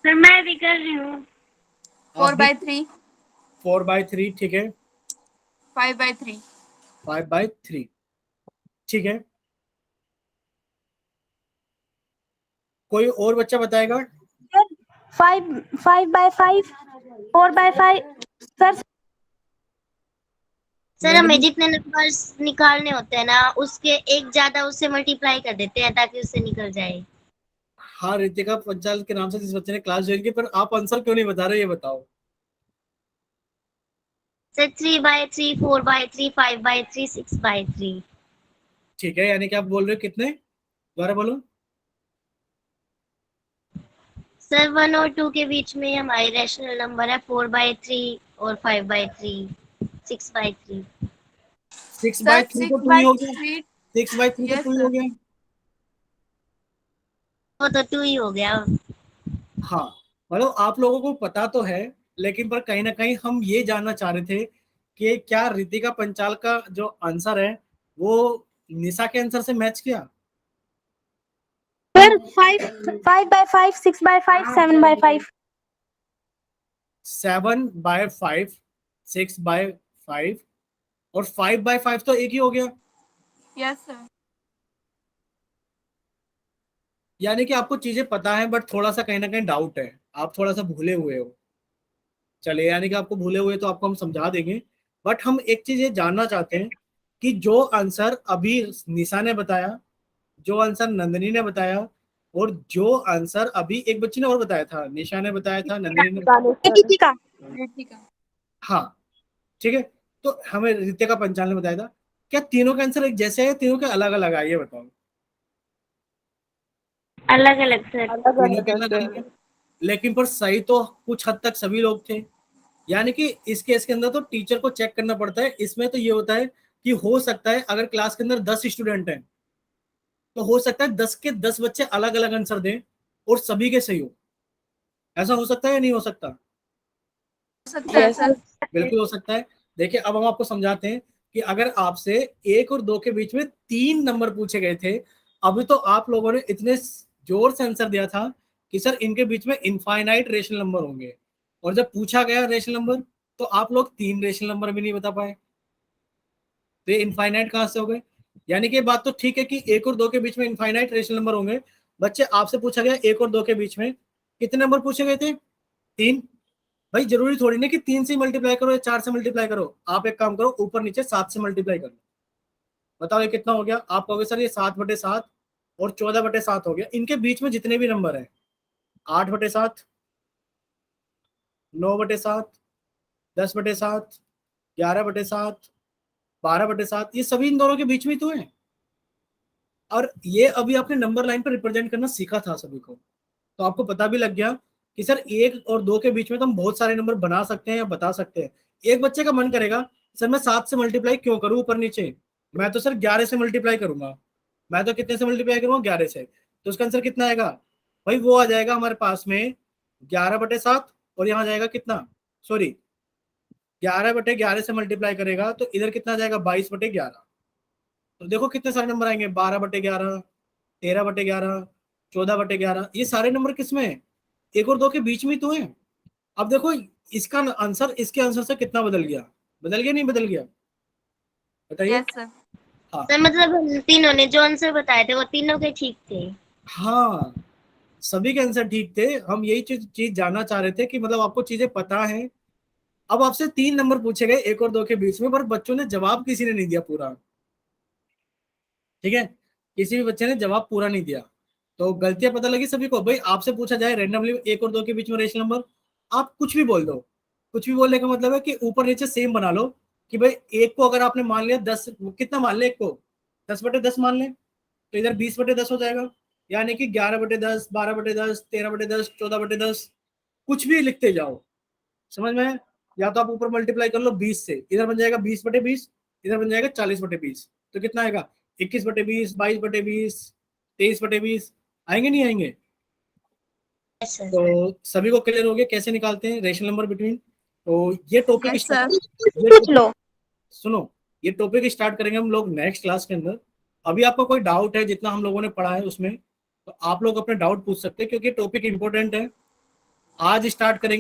सर मैं भी कर रही हूँ। 4/3। 4/3 ठीक है। 5/3। 5/3 ठीक है। कोई और बच्चा बताएगा? 5/5, 4/5 सर। सर हमें जितने नंबर्स निकालने होते हैं ना उसके एक ज्यादा उससे मल्टीप्लाई कर देते हैं ताकि उससे निकल जाए। हाँ, रितिका पंचाल के नाम से जिस बच्चे ने क्लास ज्वाइन की, पर आप आंसर क्यों नहीं बता रहे, ये बताओ। सर 3/3, 4/3, 5/3, 6/3। ठीक है, यानी कि आप बोल रहे हो कितने, दोबारा बोलो। सर 1 और 2 के बीच में हमारी रैशनल नंबर है 4/3 और 5/3, 6/3। 6/3 तो 2 ही हो गया, 6/3। 6/3 तो यस 2 ही हो सर। गया। वो तो 2 ही हो गया। हाँ, मतलब आप लोगों को पता तो है, लेकिन पर कहीं ना कहीं हम ये जानना चाह रहे थे कि क्या रितिका पंचाल का जो आंसर है वो निशा के आंसर से मैच किया। सर 5/5, 6/5, 7/5। 7/5, 6/5 और 5/5 तो एक ही हो गया। Yes sir. यानी कि आपको चीजें पता है, बट थोड़ा सा कहीं ना कहीं डाउट है, आप थोड़ा सा भूले हुए हो। चलिए, यानी कि आपको भूले हुए तो आपको हम समझा देंगे, बट हम एक चीज ये जानना चाहते हैं कि जो आंसर अभी निशा ने बताया, जो आंसर नंदिनी ने बताया, और जो आंसर अभी एक बच्ची ने और बताया था, निशा ने बताया था, नंदिनी ने, रितिका। रितिका। हाँ ठीक है, तो हमें रितिका पंचाल ने बताया था। क्या तीनों का आंसर एक जैसे है, तीनों के अलग अलग है, ये बताओ। अलग अलग सर। तीनों के अलग अलग है, लेकिन पर सही तो कुछ हद तक सभी लोग थे। यानी कि इस केस के अंदर तो टीचर को चेक करना पड़ता है। इसमें तो ये होता है कि हो सकता है अगर क्लास के अंदर 10 स्टूडेंट हैं तो हो सकता है 10 के 10 बच्चे अलग अलग आंसर दें और सभी के सही हो। ऐसा हो सकता है या नहीं हो सकता? हो सकता है सर। बिल्कुल हो सकता है। देखिए, अब हम आपको समझाते हैं कि अगर आपसे 1 और 2 के बीच में 3 नंबर पूछे गए थे, अभी तो आप लोगों ने इतने जोर से आंसर दिया था कि सर इनके बीच में इनफाइनाइट रेशनल नंबर होंगे, और जब पूछा गया रेशनल नंबर तो आप लोग 3 रेशनल नंबर भी नहीं बता पाए, तो ये इनफाइनाइट कहां से हो गए? यानी कि बात तो ठीक है कि 1 और 2 के बीच में इनफाइनाइट रेशनल नंबर होंगे। बच्चे, आपसे पूछा गया 1 और 2 के बीच में कितने नंबर पूछे गए थे? 3। भाई जरूरी थोड़ी ना कि 3 से मल्टीप्लाई करो या 4 से मल्टीप्लाई करो। आप एक काम करो, ऊपर नीचे 7 से मल्टीप्लाई करो। बताओ ये कितना हो गया? आप कहोगे सर ये 7/7 और 14/7 हो गया। इनके बीच में जितने भी नंबर है, 8/7, 9/7, 10/7, 11/7, 12/7, ये सभी इन दोनों के बीच में तो है। और ये अभी आपने नंबर लाइन पर रिप्रेजेंट करना सीखा था सभी को, तो आपको पता भी लग गया कि सर 1 और 2 के बीच में तो हम बहुत सारे नंबर बना सकते हैं या बता सकते हैं। एक बच्चे का मन करेगा सर मैं 7 से मल्टीप्लाई क्यों करूं ऊपर नीचे, मैं तो सर 11 से मल्टीप्लाई करूंगा। मैं तो कितने से मल्टीप्लाई करूंगा? 11 से। तो उसका आंसर कितना आएगा भाई? वो आ जाएगा हमारे पास में 11/7, और यहाँ जाएगा कितना, सॉरी 11/11 से मल्टीप्लाई करेगा तो इधर कितना आ जाएगा? 22/11। तो देखो कितने सारे नंबर आएंगे, 12/11, 13/11, 14/11। ये सारे नंबर किसमें है? 1 और 2 के बीच में तो है। अब देखो इसका आंसर इसके आंसर से कितना बदल गया, बदल गया नहीं बदल गया? बताइए। Yes sir. हाँ सर मतलब हम तीनों ने जो आंसर बताए थे वो तीनों के ठीक थे। हाँ, सभी के आंसर ठीक थे। हम यही चीज जानना चाह रहे थे कि मतलब आपको चीजें पता है। अब आपसे 3 नंबर पूछे गए 1 और 2 के बीच में, पर बच्चों ने जवाब किसी ने नहीं दिया पूरा। ठीक है, किसी भी बच्चे ने जवाब पूरा नहीं दिया, तो गलतियां पता लगी सभी को। भाई आपसे पूछा जाए रैंडमली 1 और 2 के बीच में रेशनल नंबर, आप कुछ भी बोल दो। कुछ भी बोलने का मतलब है कि ऊपर नीचे सेम बना लो कि भाई एक को अगर आपने मान लिया 10, कितना मान ले, एक को 10/10 मान ले, तो इधर 20/10 हो जाएगा। यानी कि 11/10, 12/10, 13/10, 14/10, कुछ भी लिखते जाओ, समझ में है? या तो आप ऊपर मल्टीप्लाई कर लो 20 से, इधर बन जाएगा 20/20, इधर बन जाएगा 40/20। तो कितना आएगा? 21/20, 22/20, 23/20। आएंगे नहीं आएंगे? Yes sir. तो सभी को क्लियर हो गया कैसे निकालते हैं रेशनल नंबर बिटवीन। तो ये टॉपिक यस सर। पूछ लो। सुनो, ये टॉपिक स्टार्ट करेंगे हम लोग नेक्स्ट क्लास के अंदर। अभी आपको कोई डाउट है जितना हम लोगों ने पढ़ा है उसमें, तो आप लोग अपने डाउट पूछ सकते हैं, क्योंकि टॉपिक इंपॉर्टेंट है। आज स्टार्ट करेंगे।